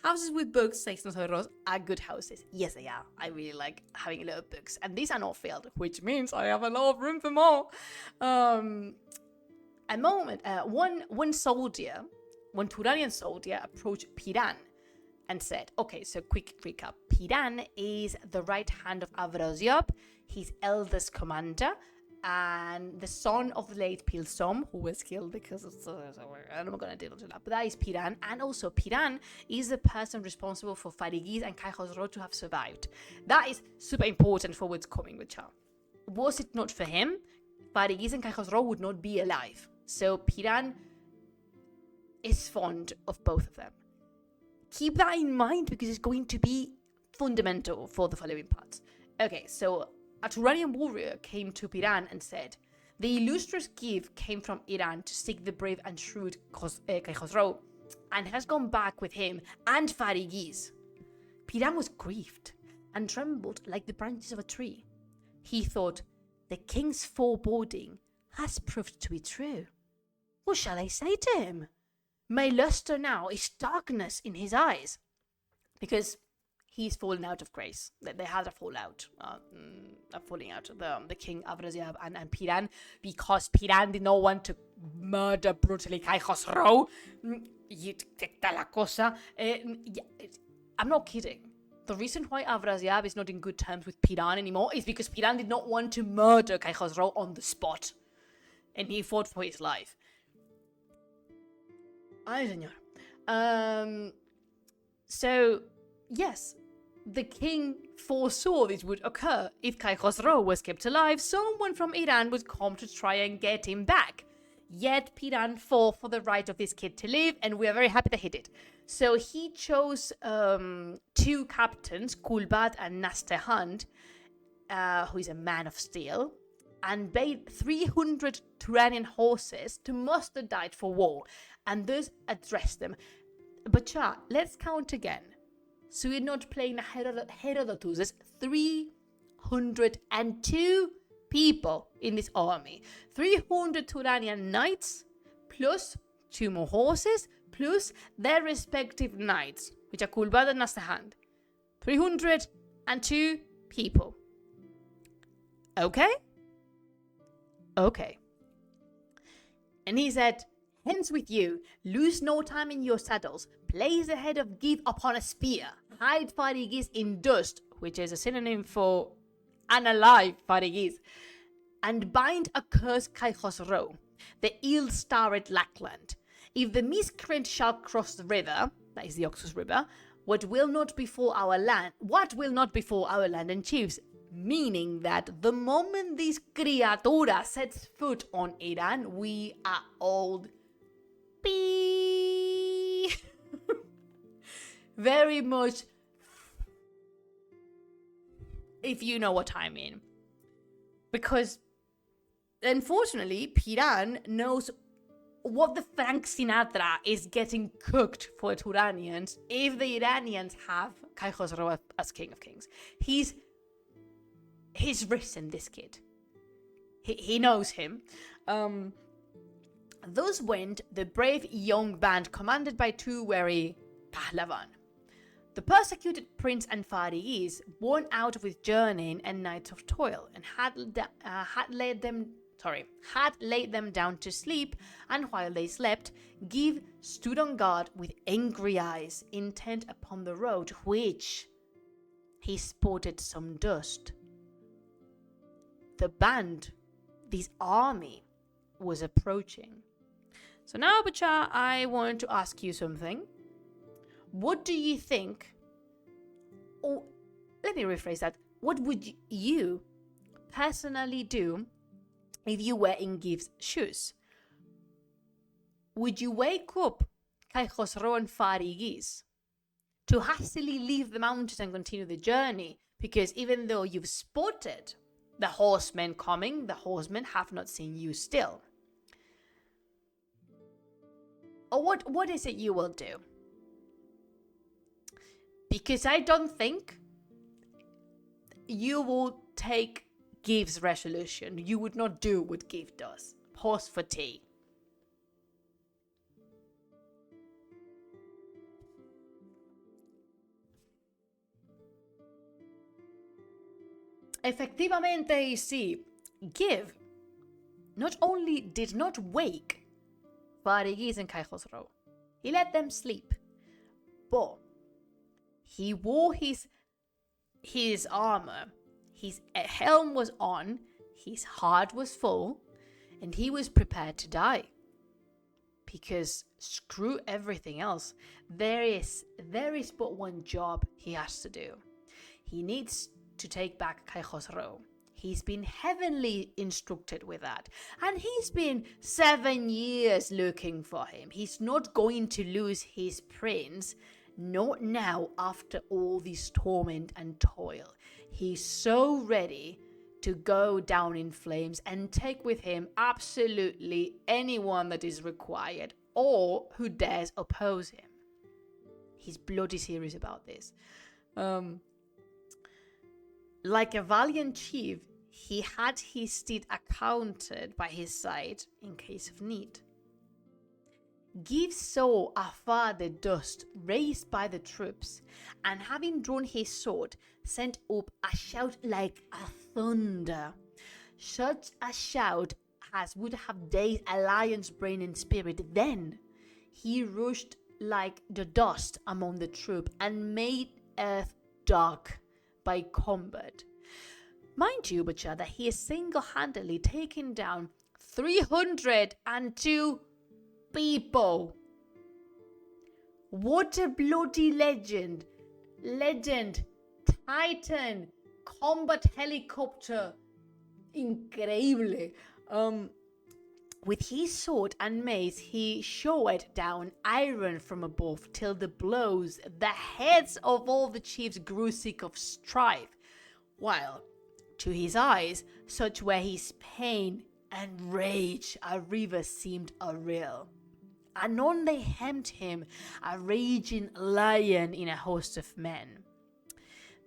Houses with books, says Nosotros, are good houses. Yes, they are. I really like having a lot of books. And these are not filled, which means I have a lot of room for more. One Turanian soldier approached Piran and said, okay, so quick recap. Piran is the right hand of Afrosiab, his eldest commander, and the son of the late Pilsom, who was killed because of I'm not going to deal with that, but that is Piran. And also Piran is the person responsible for Farigis and Kai Khosrow to have survived. That is super important for what's coming with Shah. Was it not for him, Farigis and Kai Khosrow would not be alive. So Piran is fond of both of them. Keep that in mind because it's going to be fundamental for the following parts. Okay, so a Turanian warrior came to Piran and said, the illustrious gift came from Iran to seek the brave and shrewd Kai Khosrow, and has gone back with him and Farigis. Piran was grieved and trembled like the branches of a tree. He thought, the king's foreboding has proved to be true. What shall I say to him? My luster now is darkness in his eyes. Because he's fallen out of grace. They had a fallout, falling out. The king Afrasiab and Piran, because Piran did not want to murder brutally Kai Khosrow. La cosa. I'm not kidding. The reason why Afrasiab is not in good terms with Piran anymore is because Piran did not want to murder Kai Khosrow on the spot. And he fought for his life. Ay, señor. So, yes, the king foresaw this would occur. If Kai Khosrow was kept alive, someone from Iran would come to try and get him back. Yet Piran fought for the right of this kid to live, and we are very happy that he did. So he chose two captains, Kulbat and Nastehand, who is a man of steel, and bade 300 Turanian horses to muster diet for war, and thus addressed them. But Shah, let's count again. So we're not playing Herodotus. There's 302 people in this army. 300 Turanian knights, plus 2 more horses, plus their respective knights, which are Kulbad and Nastahand. 302 people. Okay? Okay. And he said, hence with you, lose no time in your saddles, place the head of Give upon a spear, hide Farigis in dust, which is a synonym for unalive Farigis, and bind accursed Kai Khosrow, the ill-starred Lackland. If the miscreant shall cross the river, that is the Oxus River, what will not befall our land and chiefs? Meaning that the moment this criatura sets foot on Iran, we are old. Very much, if you know what I mean. Because, unfortunately, Piran knows what the Frank Sinatra is getting cooked for the Turanians if the Iranians have Kai Khosrow as King of Kings. He's risen, this kid. He knows him. Thus went the brave young band commanded by 2 wary Pahlavan. The persecuted prince and Farigis, worn out with journeying and nights of toil, and had laid them down to sleep, and while they slept, Give stood on guard with angry eyes, intent upon the road, which he spotted some dust. The band, this army, was approaching. So now, Bacha, I want to ask you something. What do you think, or let me rephrase that, what would you personally do if you were in Giv's shoes? Would you wake up Kai Khosrow and Farigis to hastily leave the mountains and continue the journey? Because even though you've spotted the horsemen coming, the horsemen have not seen you still. Or what is it you will do? Because I don't think you will take Giv's resolution. You would not do what Give does. Pause for tea. Efectivamente, you see, Give not only did not wake Farigis and Kai Khosrow, he let them sleep, but he wore his armor, his helm was on, his heart was full and he was prepared to die. Because screw everything else, there is but one job he has to do. He needs to take back Cae Khosrow. He's been heavenly instructed with that. And he's been 7 years looking for him. He's not going to lose his prince, not now after all this torment and toil. He's so ready to go down in flames and take with him absolutely anyone that is required or who dares oppose him. He's bloody serious about this. Like a valiant chief, he had his steed accounted by his side in case of need. Give saw afar the dust raised by the troops, and having drawn his sword, sent up a shout like a thunder. Such a shout as would have dazed a lion's brain and spirit. Then he rushed like the dust among the troop and made earth dark by combat. Mind you, Butcher, that he has single-handedly taken down 302 people. What a bloody legend. Titan, combat helicopter. Increíble. With his sword and mace, he showered down iron from above till the blows, the heads of all the chiefs grew sick of strife, while, to his eyes, such were his pain and rage, a river seemed a rill. Anon they hemmed him, a raging lion in a host of men.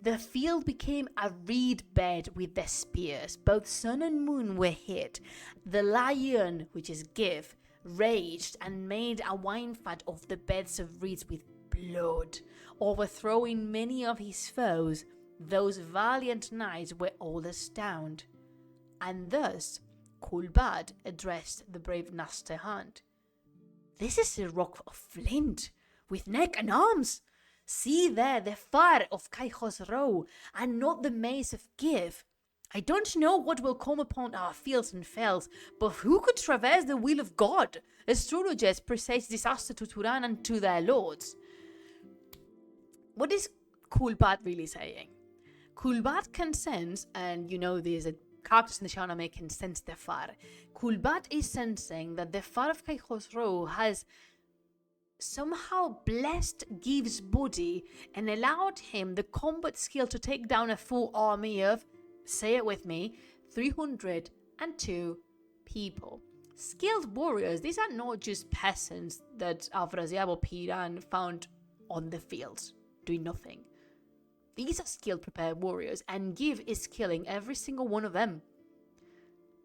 The field became a reed bed with their spears. Both sun and moon were hit. The lion, which is Give, raged and made a wine fat of the beds of reeds with blood, overthrowing many of his foes. Those valiant knights were all astounded. And thus Kulbad addressed the brave Nastehand. This is a rock of flint, with neck and arms. See there the fire of Cae Khosrow, and not the mace of Give. I don't know what will come upon our fields and fells, but who could traverse the will of God? Astrologers presage disaster to Turan and to their lords. What is Kulbad really saying? Kulbad can sense, and you know there's a characters in the Shāh-nāmeh can sense the fire. Kulbad is sensing that the fire of Cae Khosrow has somehow blessed Give's body and allowed him the combat skill to take down a full army of, say it with me, 302 people. Skilled warriors, these are not just peasants that Afrasiab or Piran found on the fields doing nothing. These are skilled, prepared warriors, and Give is killing every single one of them.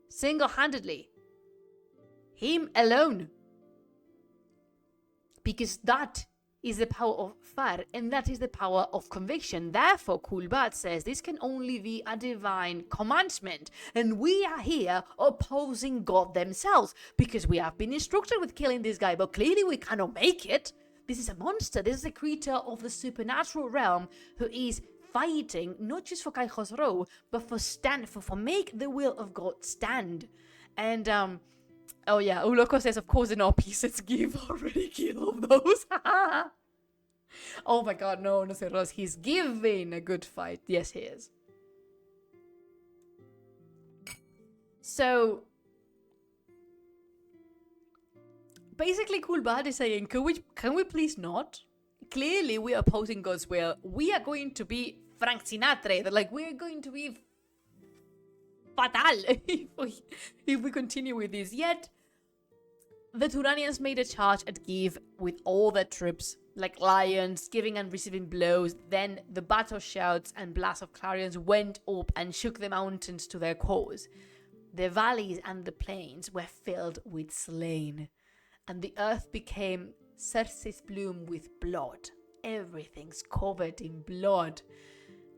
Single-handedly. Him alone. Because that is the power of fire, and that is the power of conviction. Therefore, Kulbad says this can only be a divine commandment, and we are here opposing God themselves, because we have been instructed with killing this guy, but clearly we cannot make it. This is a monster. This is a creature of the supernatural realm who is fighting not just for Cae Khosrow, but for make the will of God stand. And oh yeah, Uloko says, of course in our pieces Give already killed those. Oh my god, no, Ross, he's giving a good fight. Yes, he is. So basically Kulbad is saying, can we please not? Clearly we are opposing God's will. We are going to be Frank Sinatra, like we're going to be fatal if we continue with this. Yet the Turanians made a charge at Give with all their troops, like lions, giving and receiving blows. Then the battle shouts and blasts of clarions went up and shook the mountains to their cause. The valleys and the plains were filled with slain, and the earth became Circe's bloom with blood. Everything's covered in blood.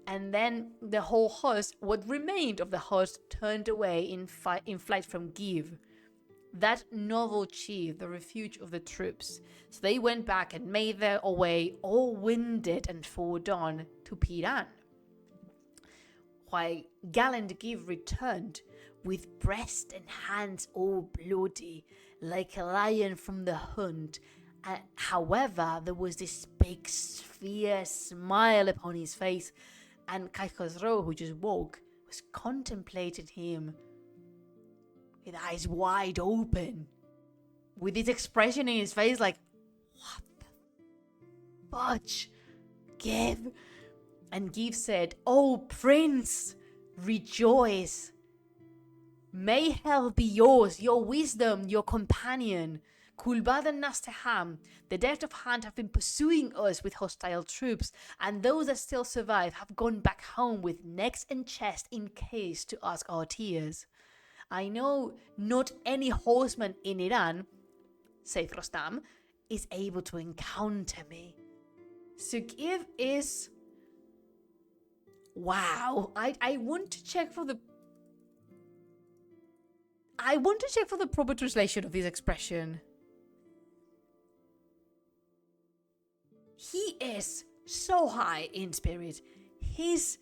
And then the whole host, what remained of the host, turned away in flight from Give, that noble chief, the refuge of the troops. So they went back and made their way, all winded and foredone, to Piran. While gallant Give returned with breast and hands all bloody, like a lion from the hunt. However, there was this big fierce smile upon his face, and Kai Khosrow, who just woke, was contemplating him with eyes wide open, with this expression in his face like, what the fudge? Give. And Give said, "Oh, Prince, rejoice. May hell be yours, your wisdom, your companion. Kulbad and Nastaham, the death of hand, have been pursuing us with hostile troops, and those that still survive have gone back home with necks and chest encased to ask our tears. I know not any horseman in Iran," said Rostam, "is able to encounter me." So Give is... Wow, I want to check for the... proper translation of this expression. He is so high in spirit. He's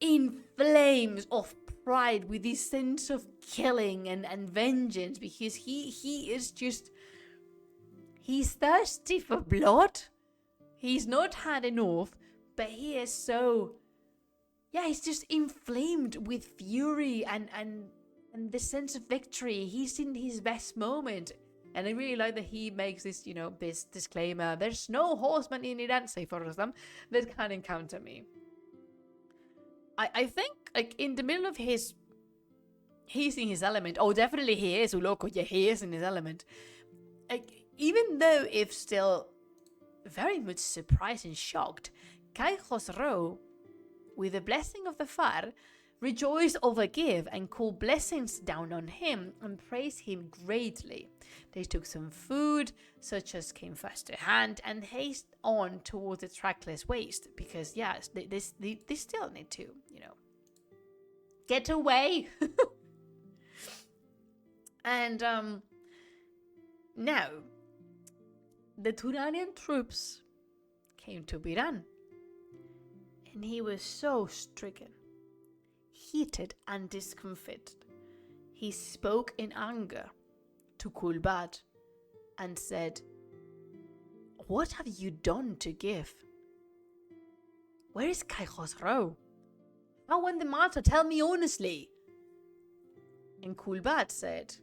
in flames of pride with this sense of killing and vengeance, because he is just... He's thirsty for blood. He's not had enough, but he is so... Yeah, he's just inflamed with fury and the sense of victory. He's in his best moment. And I really like that he makes this, this disclaimer. There's no horseman in Iran, say for them, that can encounter me. I think, like, in the middle of he's in his element. Oh, definitely he is, Uloko. Yeah, he is in his element. Like, even though if still very much surprised and shocked, Kai Khosrow, with the blessing of the Far, rejoiced over Give and called blessings down on him and praised him greatly. They took some food, such as came first to hand, and hastened on towards the trackless waste, because yes, they still need to, get away. And now the Turanian troops came to Biran, and he was so stricken, heated and discomfited. He spoke in anger to Kulbad and said, "What have you done to Give? Where is Kai Khosrow? How went the matter? Tell me honestly." And Kulbad said,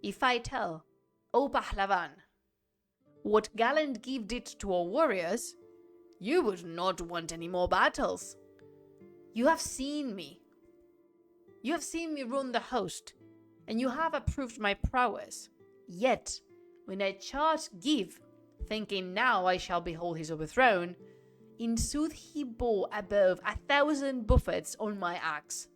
"If I tell, O Pahlavan, what gallant Give did to our warriors, you would not want any more battles. You have seen me. You have seen me run the host, and you have approved my prowess. Yet, when I charged Give, thinking now I shall behold his overthrown, in sooth he bore above 1,000 buffets on my axe.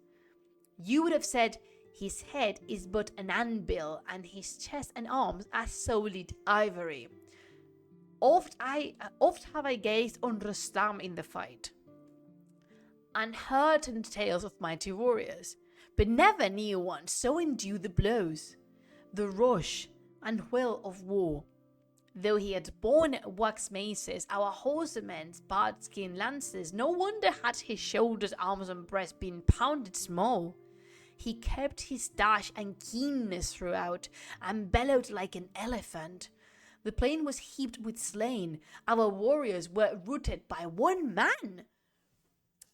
You would have said, his head is but an anvil, and his chest and arms as solid ivory. Oft have I gazed on Rustam in the fight, and heard the tales of mighty warriors, but never knew one so endue the blows, the rush and whirl of war. Though he had borne wax maces, our horsemen's barred-skin lances, no wonder had his shoulders, arms, and breast been pounded small. He kept his dash and keenness throughout, and bellowed like an elephant. The plain was heaped with slain. Our warriors were routed by one man."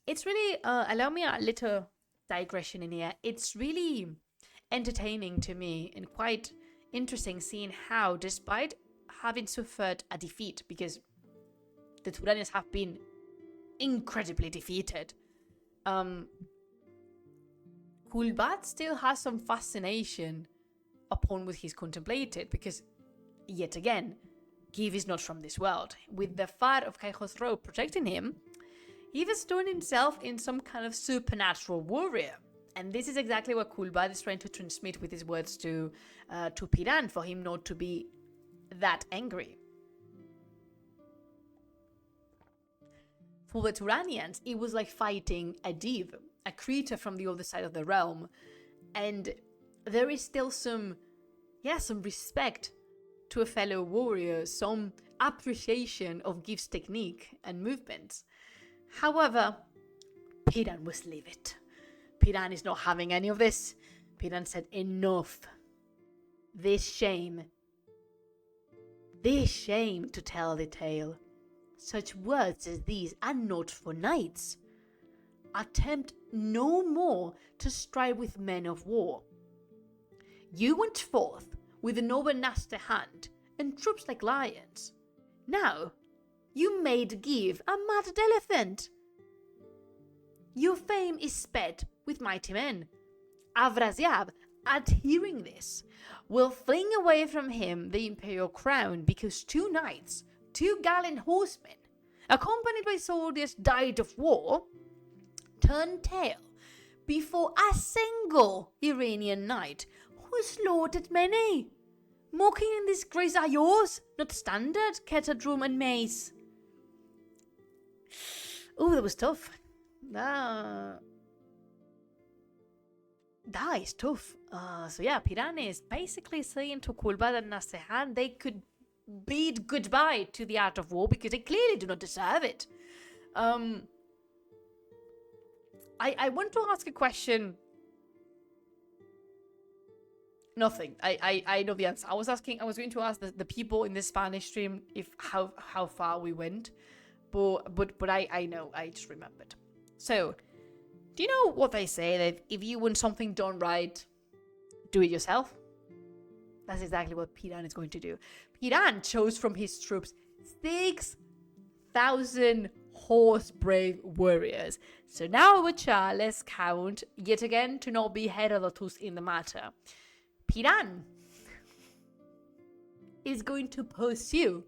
It's really, allow me a little digression in here. It's really entertaining to me and quite interesting seeing how, despite having suffered a defeat, because the Turanians have been incredibly defeated, Kulbat still has some fascination upon what he's contemplated, because yet again, Give is not from this world. With the Far of Kai Khosrow protecting him, he was turned himself in some kind of supernatural warrior. And this is exactly what Kulbad is trying to transmit with his words to Piran, for him not to be that angry. For the Turanians, it was like fighting a div, a creature from the other side of the realm. And there is still some respect to a fellow warrior, some appreciation of Giv's technique and movements. However, Piran was livid. Piran is not having any of this. Piran said, enough. This shame to tell the tale. Such words as these are not for knights. Attempt no more to strive with men of war. You went forth with a noble nasty hand and troops like lions. Now you made give a mad elephant. Your fame is sped with mighty men. Afrasiab, at hearing this, will fling away from him the imperial crown because 2 knights, 2 gallant horsemen, accompanied by soldiers died of war, turned tail before a single Iranian knight who slaughtered many. Mocking and disgrace are yours, not standard, kettle, and mace. Oh, that was tough. That is tough. So yeah, Piran is basically saying to Kulbad and Nasehan they could bid goodbye to the art of war because they clearly do not deserve it. I want to ask a question. Nothing. I know the answer. I was going to ask the people in the Spanish stream if how far we went, but I know. I just remembered. So, do you know what they say, that if you want something done right, do it yourself? That's exactly what Piran is going to do. Piran chose from his troops 6,000 horse brave warriors. So now, Shah, let's count yet again to not be Herodotus in the matter. Piran is going to pursue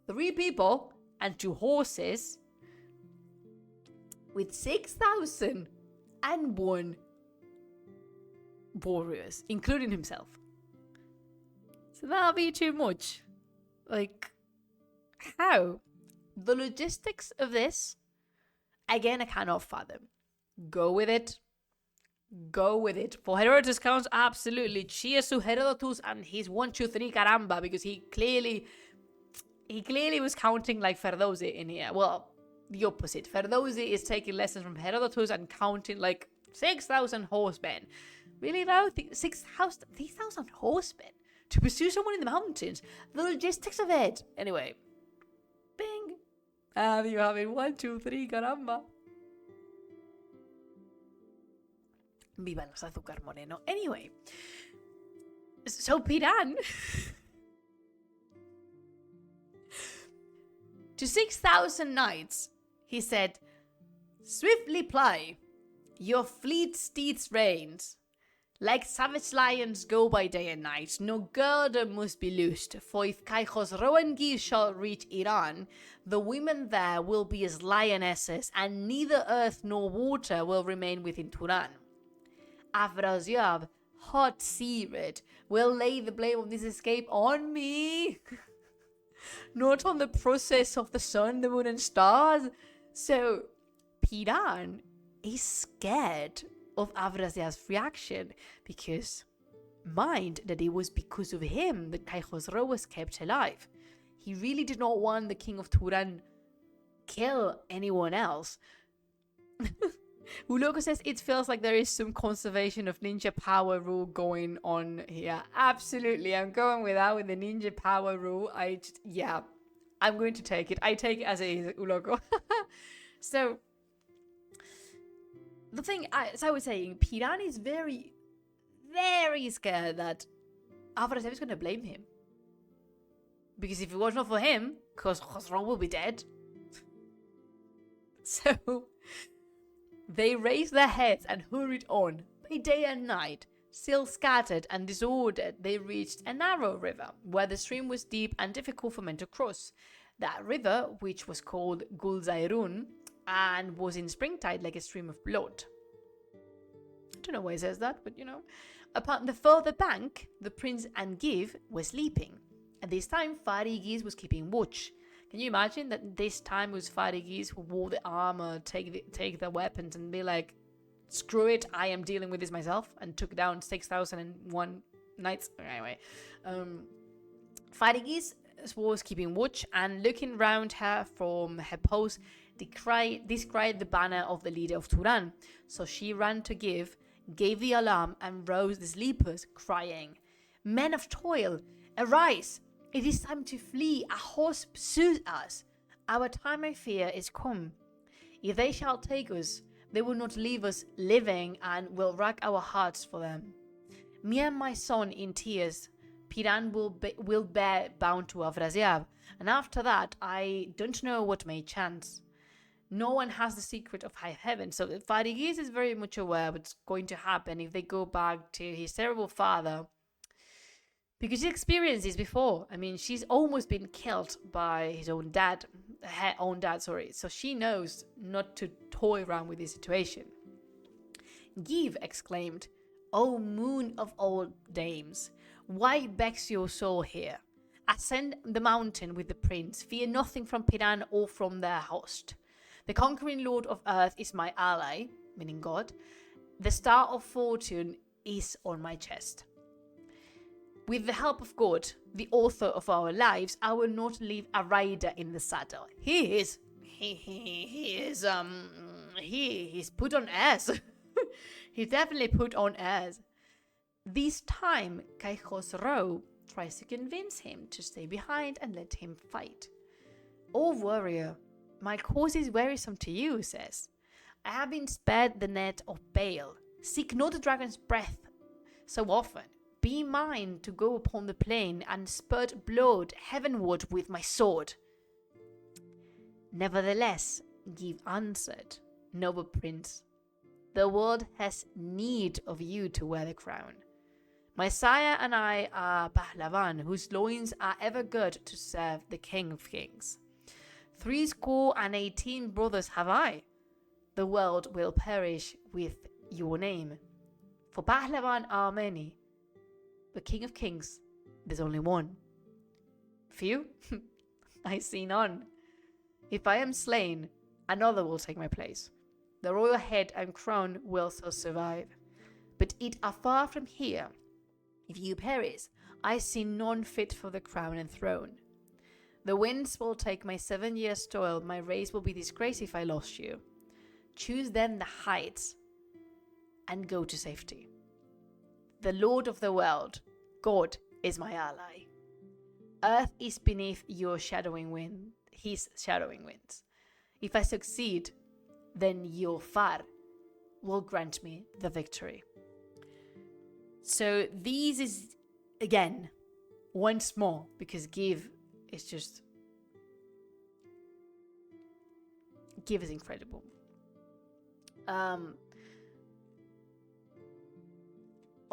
3 people and 2 horses with 6,001 warriors, including himself. So that'll be too much. Like, how? The logistics of this, again, I cannot fathom. Go with it. For Herodotus counts, absolutely. Cheers to Herodotus and his 1, 2, 3 caramba, because he clearly was counting like Ferdowsi in here. Well, the opposite. Ferdowsi is taking lessons from Herodotus and counting like 6,000 horsemen. Really though? 3,000 horsemen to pursue someone in the mountains. The logistics of it. Anyway. Bing. And you have it. 1, 2, 3, caramba. Viva los azúcar moreno. Anyway. So Piran to 6,000 knights, he said, swiftly ply your fleet steeds' reins. Like savage lions go by day and night, no girder must be loosed, for if Caicos rowan geese shall reach Iran, the women there will be as lionesses, and neither earth nor water will remain within Turan. Afrasiab, hot-seared, will lay the blame of this escape on me, not on the process of the sun, the moon, and stars. So, Piran is scared of Afrasiab's reaction, because mind that it was because of him that Khosrow was kept alive. He really did not want the king of Turan kill anyone else. Uloko says it feels like there is some conservation of ninja power rule going on here. Absolutely, I'm going with that, with the ninja power rule. I'm going to take it. I take it as it is, Uloko. So, the thing, as I was saying, Piran is very, very scared that Afrasiab is going to blame him. Because if it was not for him, Khosrow will be dead. So, they raised their heads and hurried on. By day and night, still scattered and disordered, they reached a narrow river, where the stream was deep and difficult for men to cross. That river, which was called Gulzairun, and was in springtide like a stream of blood. I don't know why it says that, but you know. Upon the further bank, the prince and Give were sleeping. At this time, Farigis was keeping watch. Can you imagine that this time was Farigis who wore the armor, take the weapons, and be like, screw it, I am dealing with this myself, and took down 6,001 knights. Anyway, Farigis was keeping watch and looking round her from her post, descried the banner of the leader of Turan. So she ran to gave the alarm, and roused the sleepers, crying, "Men of toil, arise! It is time to flee. A horse pursues us. Our time, I fear, is come. If they shall take us, they will not leave us living, and will rack our hearts for them. Me and my son in tears, Piran will bear bound to Afrasiab, and after that I don't know what may chance. No one has the secret of high heaven." So Farigis is very much aware what's going to happen if they go back to his terrible father, because he experienced this before. I mean, she's almost been killed by her own dad. So she knows not to toy around with this situation. Give exclaimed, "O moon of all dames, why begs your soul here? Ascend the mountain with the prince. Fear nothing from Piran or from their host. The conquering lord of earth is my ally," meaning God. "The star of fortune is on my chest. With the help of God, the author of our lives, I will not leave a rider in the saddle." He's put on airs. He's definitely put on airs. This time, Kai Khosrow tries to convince him to stay behind and let him fight. "O warrior, my cause is wearisome to you," says. "I have been spared the net of bale. Seek not the dragon's breath so often. Be mine to go upon the plain and spurt blood heavenward with my sword." "Nevertheless," Give answered, "noble prince, the world has need of you to wear the crown. My sire and I are Pahlavan, whose loins are ever girt to serve the King of Kings. 18 brothers have I. The world will perish with your name. For Pahlavan are many, but King of Kings, there's only one. Few? I see none. If I am slain, another will take my place. The royal head and crown will so survive. But it are far from here. If you perish, I see none fit for the crown and throne. The winds will take my 7 years' toil. My race will be disgraced if I lost you. Choose then the heights and go to safety. The Lord of the world, God, is my ally. Earth is beneath your his shadowing winds. If I succeed, then your Far will grant me the victory." So this is, again, once more, because Give is incredible.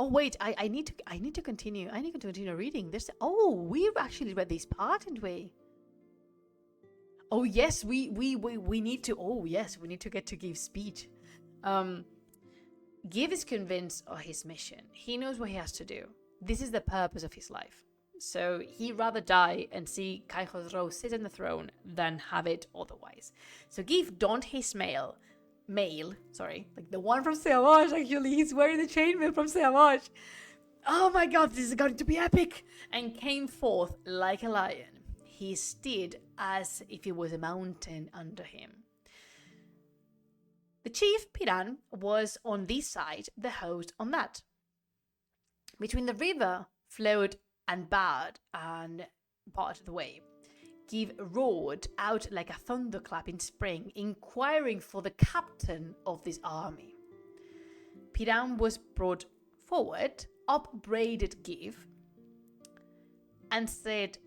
Oh wait, I need to continue. I need to continue reading this. Oh, we've actually read this part, didn't we? Oh yes, we need to. Oh yes, we need to get to Give's speech. Give is convinced of his mission. He knows what he has to do. This is the purpose of his life. So he'd rather die and see Kai Khosrow sit on the throne than have it otherwise. So Give donned his mail, like the one from Siavash, actually. He's wearing the chainmail from Siavash. Oh my god, this is going to be epic! And came forth like a lion. He stood as if it was a mountain under him. The chief, Piran, was on this side, the host on that. Between the river flowed and barred and part of the way. Give roared out like a thunderclap in spring, inquiring for the captain of this army. Piran was brought forward, upbraided Give, and said,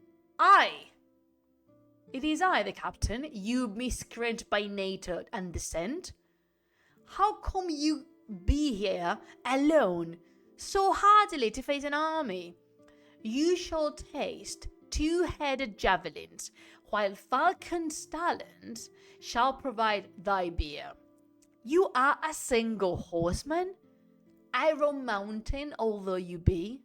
It is I, the captain, you miscreant by nature and descent. How come you be here alone, so hardily to face an army? You shall taste 2-headed javelins, while falcon stallions shall provide thy beer. You are a single horseman, Iron Mountain although you be.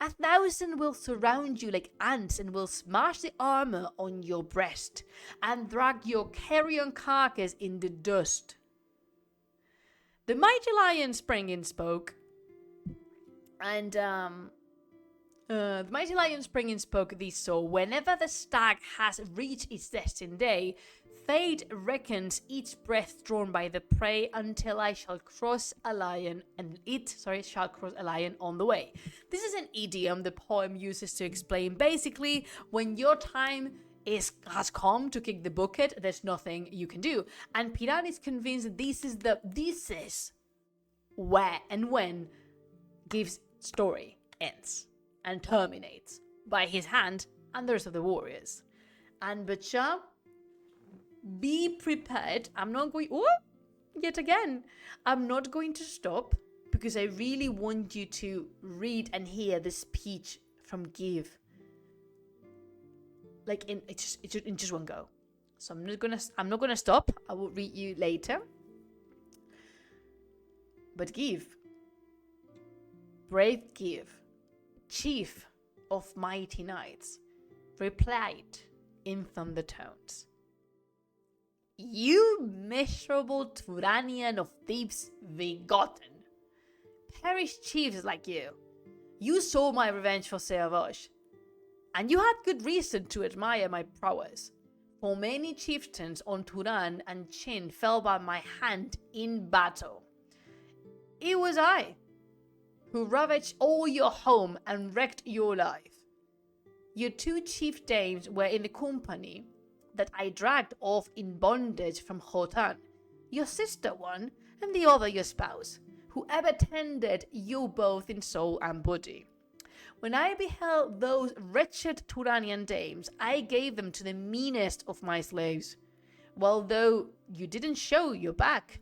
1,000 will surround you like ants and will smash the armor on your breast and drag your carrion carcass in the dust. The mighty lion sprang in spoke, and The mighty lion sprang and spoke these, so whenever the stag has reached its destined day, fate reckons each breath drawn by the prey until I shall cross a lion, and shall cross a lion on the way. This is an idiom the poem uses to explain basically when your time has come to kick the bucket, there's nothing you can do. And Piran is convinced that this is where and when Give's story ends and terminates by his hand and the rest of the warriors. And Shāh, be prepared. I'm not going to stop because I really want you to read and hear the speech from Give. Like in just one go. So I'm not gonna stop. I will read you later. But Give, brave Give, chief of mighty knights, replied in thunder tones. You miserable Turanian of Thebes begotten, perished chiefs like you. You saw my revenge for Seavosh, and you had good reason to admire my prowess, for many chieftains on Turan and Chin fell by my hand in battle. It was I who ravaged all your home and wrecked your life. Your 2 chief dames were in the company that I dragged off in bondage from Khotan, your sister one, and the other your spouse, who ever tended you both in soul and body. When I beheld those wretched Turanian dames, I gave them to the meanest of my slaves, well, though you didn't show your back.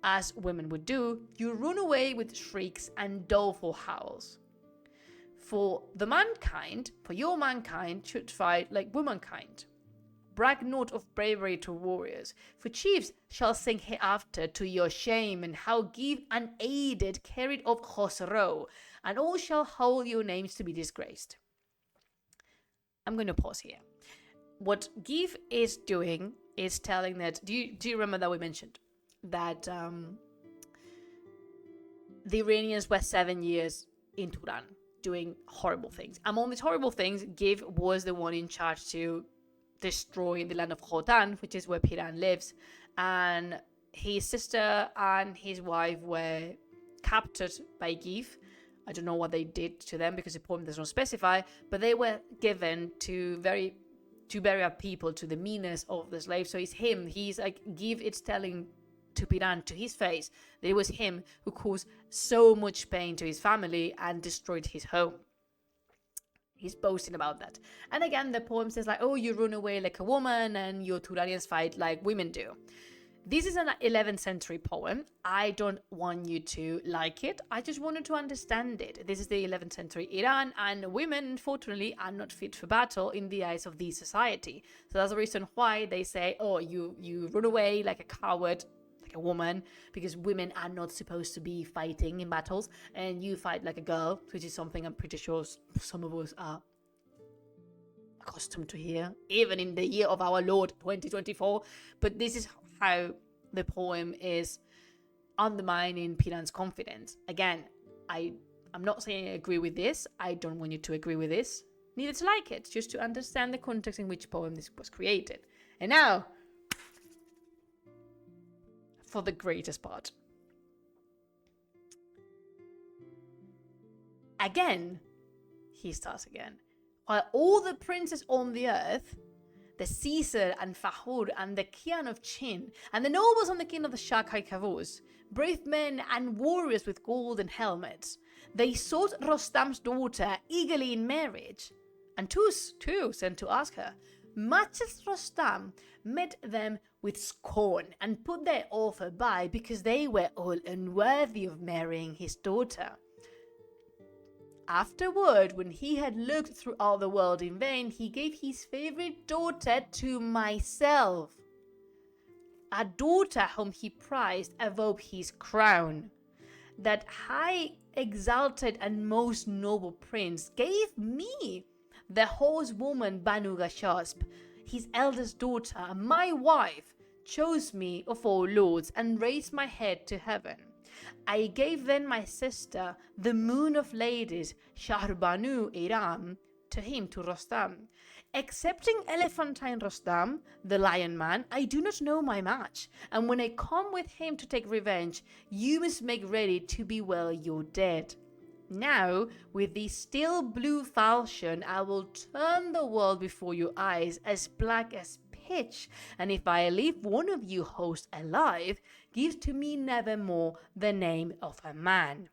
As women would do, you run away with shrieks and doleful howls. For your mankind should fight like womankind. Brag not of bravery to warriors, for chiefs shall sing hereafter to your shame, and how Give unaided carried off Khosrow, and all shall hold your names to be disgraced. I'm going to pause here. What Give is doing is telling that, do you remember that we mentioned that the Iranians were 7 years in Turan doing horrible things. Among these horrible things, Give was the one in charge to destroy the land of Khotan, which is where Piran lives, and his sister and his wife were captured by Give. I don't know what they did to them because the poem does not specify, but they were given to burial people, to the meanest of the slaves. So it's him. He's like, Give, it's telling to Piran, to his face, that it was him who caused so much pain to his family and destroyed his home. He's boasting about that. And again, the poem says like, oh, you run away like a woman and your Turanians fight like women do. This is an 11th century poem. I don't want you to like it. I just wanted to understand it. This is the 11th century Iran, and women, unfortunately, are not fit for battle in the eyes of the society. So that's the reason why they say, oh, you run away like a coward, like a woman, because women are not supposed to be fighting in battles, and you fight like a girl, which is something I'm pretty sure some of us are accustomed to hear, even in the year of our Lord 2024. But this is how the poem is undermining Piran's confidence. Again, I'm not saying I agree with this. I don't want you to agree with this. Neither to like it, just to understand the context in which poem this was created. And now, for the greatest part. Again, he starts again. While all the princes on the earth, the Caesar and Fahur and the Kian of Chin, and the nobles on the king of the Shakai Kavuz, brave men and warriors with golden helmets, they sought Rostam's daughter eagerly in marriage, and Tus, too, sent to ask her. Much as Rostam met them with scorn and put their offer by because they were all unworthy of marrying his daughter. Afterward, when he had looked throughout the world in vain, he gave his favorite daughter to myself, a daughter whom he prized above his crown. That high, exalted, and most noble prince gave me, the horsewoman Banu Gashasp, his eldest daughter, my wife, chose me of all lords and raised my head to heaven. I gave then my sister, the moon of ladies, Shāh-nāmeh Iram, to him, to Rostam. Excepting Elephantine Rostam, the lion man, I do not know my match, and when I come with him to take revenge, you must make ready to bewail your dead. Now, with the still blue falchion, I will turn the world before your eyes as black as pitch, and if I leave one of you host alive, give to me nevermore the name of a man.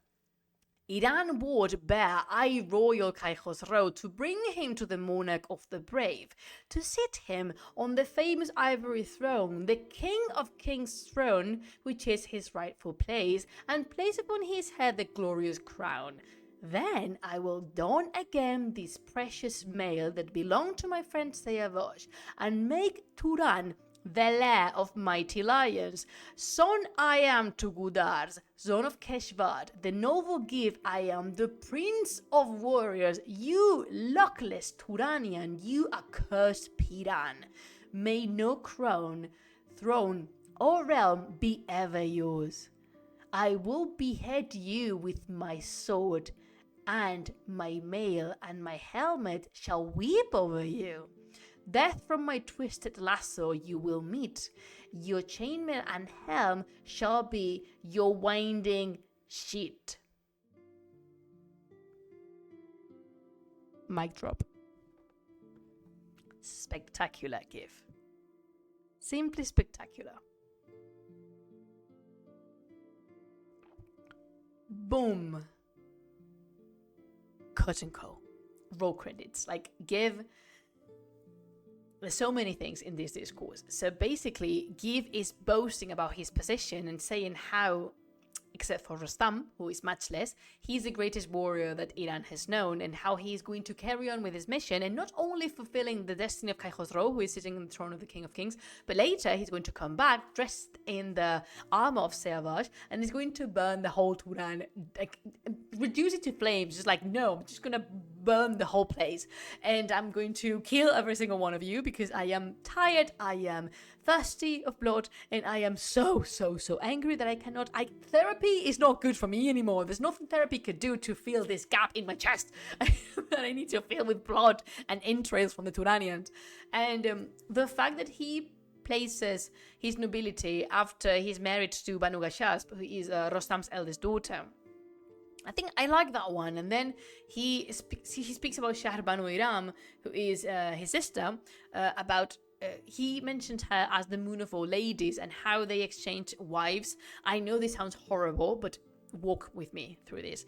Iran would bear I royal Khosrow to bring him to the monarch of the brave, to sit him on the famous ivory throne, the king of kings' throne, which is his rightful place, and place upon his head the glorious crown. Then I will don again this precious mail that belonged to my friend Sayavash, and make Turan the lair of mighty lions. Son I am to Gudars, son of Keshvar, the noble give I am, the prince of warriors, you luckless Turanian, you accursed Piran. May no crown, throne, or realm be ever yours. I will behead you with my sword, and my mail and my helmet shall weep over you. Death from my twisted lasso you will meet. Your chainmail and helm shall be your winding sheet. Mic drop. Spectacular give. Simply spectacular. Boom. Cut and co. Roll credits. Like, give. There's so many things in this discourse. So basically, Give is boasting about his position and saying how, except for Rostam, who is much less, he's the greatest warrior that Iran has known, and how he's going to carry on with his mission, and not only fulfilling the destiny of Khosrow, who is sitting on the throne of the King of Kings, but later he's going to come back dressed in the armor of Sayavash, and he's going to burn the whole Turan, like, reduce it to flames, just like, no, I'm just gonna burn the whole place, and I'm going to kill every single one of you, because I am tired, I am thirsty of blood, and I am so angry that I cannot. Therapy is not good for me anymore. There's nothing therapy could do to fill this gap in my chest that I need to fill with blood and entrails from the Turanians. And the fact that he places his nobility after he's married to Banu Gashasp, who is Rostam's eldest daughter. I think I like that one. And then he speaks about Shāh-nāmeh Iram, who is his sister, about he mentioned her as the moon of all ladies and how they exchanged wives. I know this sounds horrible, but walk with me through this.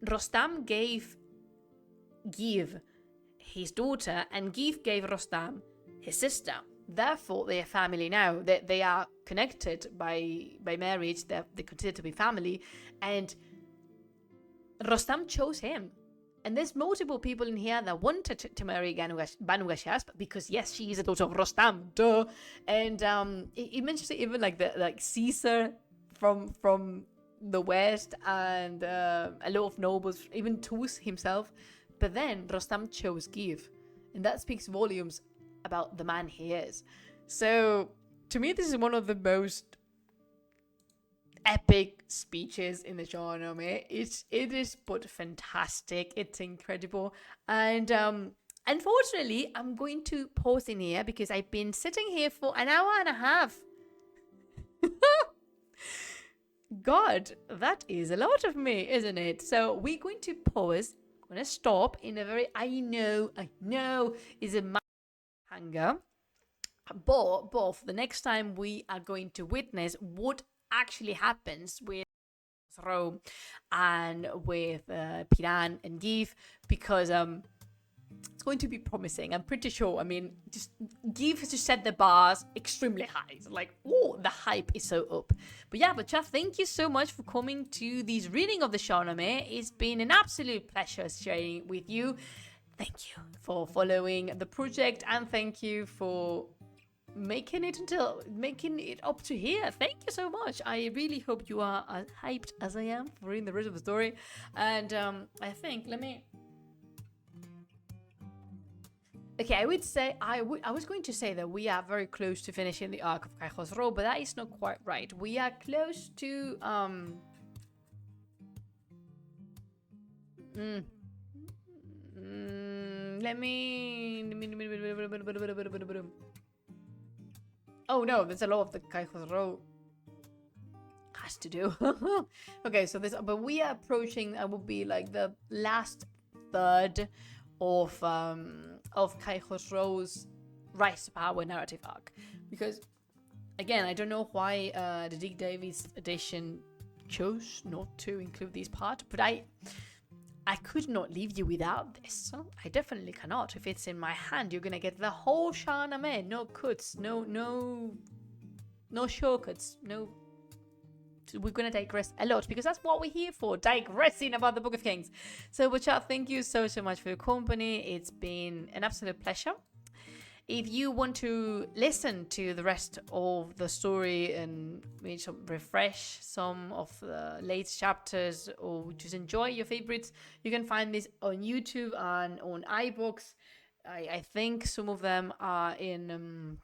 Rostam gave Give his daughter, and Give gave Rostam his sister. Therefore, they are family now. They are connected by marriage. They're considered to be family. And Rostam chose him. And there's multiple people in here that wanted to marry Banu Gashasp because, yes, she is a daughter of Rostam, duh. And it mentions even like Caesar from the west, and a lot of nobles, even Tus himself. But then Rostam chose Give, and that speaks volumes about the man he is. So to me, this is one of the most epic speeches in the Shāh-nāmeh. It is but fantastic. It's incredible. And unfortunately, I'm going to pause in here because I've been sitting here for an hour and a half. God, that is a lot of me, isn't it? So we're going to pause. I'm going to stop in a very, I know, is a hanger. But for the next time we are going to witness what actually happens with Rome and with Piran and Give, because it's going to be promising. I'm pretty sure. I mean, just Give has to set the bars extremely high. So like, oh, the hype is so up. But yeah, Chaf, thank you so much for coming to this reading of the Shāh-nāmeh. It's been an absolute pleasure sharing with you. Thank you for following the project, and thank you for making it up to here. Thank you so much. I really hope you are as hyped as I am for reading the rest of the story. And I think Okay, I would say I was going to say that we are very close to finishing the arc of Caicos Row, but that is not quite right. We are close to let me. Oh no, there's a lot of the Caicos Row has to do. Okay, so this, but we are approaching. I would be like the last third of Caicos Row's Rise to Power narrative arc, because again, I don't know why the Dick Davies edition chose not to include this part, but I could not leave you without this. I definitely cannot. If it's in my hand, you're gonna get the whole Shāh-nāmeh, no cuts, no shortcuts, no. We're gonna digress a lot because that's what we're here for, digressing about the Book of Kings. So, Butcher, thank you so much for your company. It's been an absolute pleasure. If you want to listen to the rest of the story and maybe refresh some of the late chapters or just enjoy your favorites, you can find this on YouTube and on iBooks. I think some of them are in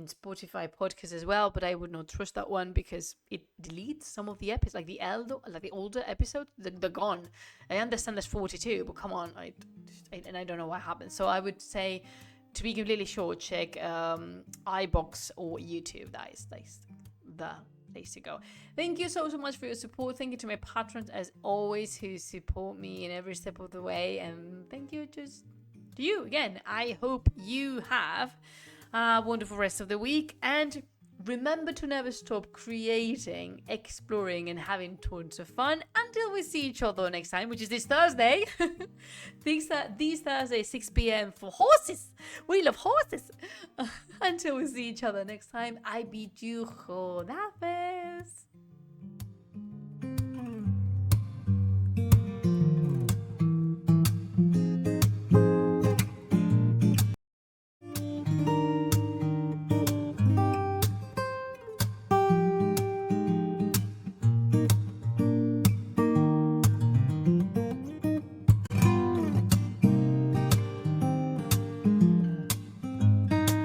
Spotify podcast as well, but I would not trust that one because it deletes some of the episodes, like the older episodes. They're gone. I understand there's 42, but come on, I don't know what happened. So I would say, to be completely sure, check iBox or YouTube. That is the place to go. Thank you so much for your support. Thank you to my patrons as always who support me in every step of the way, and thank you just to you again. I hope you have a wonderful rest of the week, and remember to never stop creating, exploring, and having tons of fun until we see each other next time, which is this Thursday. This Thursday, 6 p.m. for horses. We love horses. Until we see each other next time, I bid you Chodafes.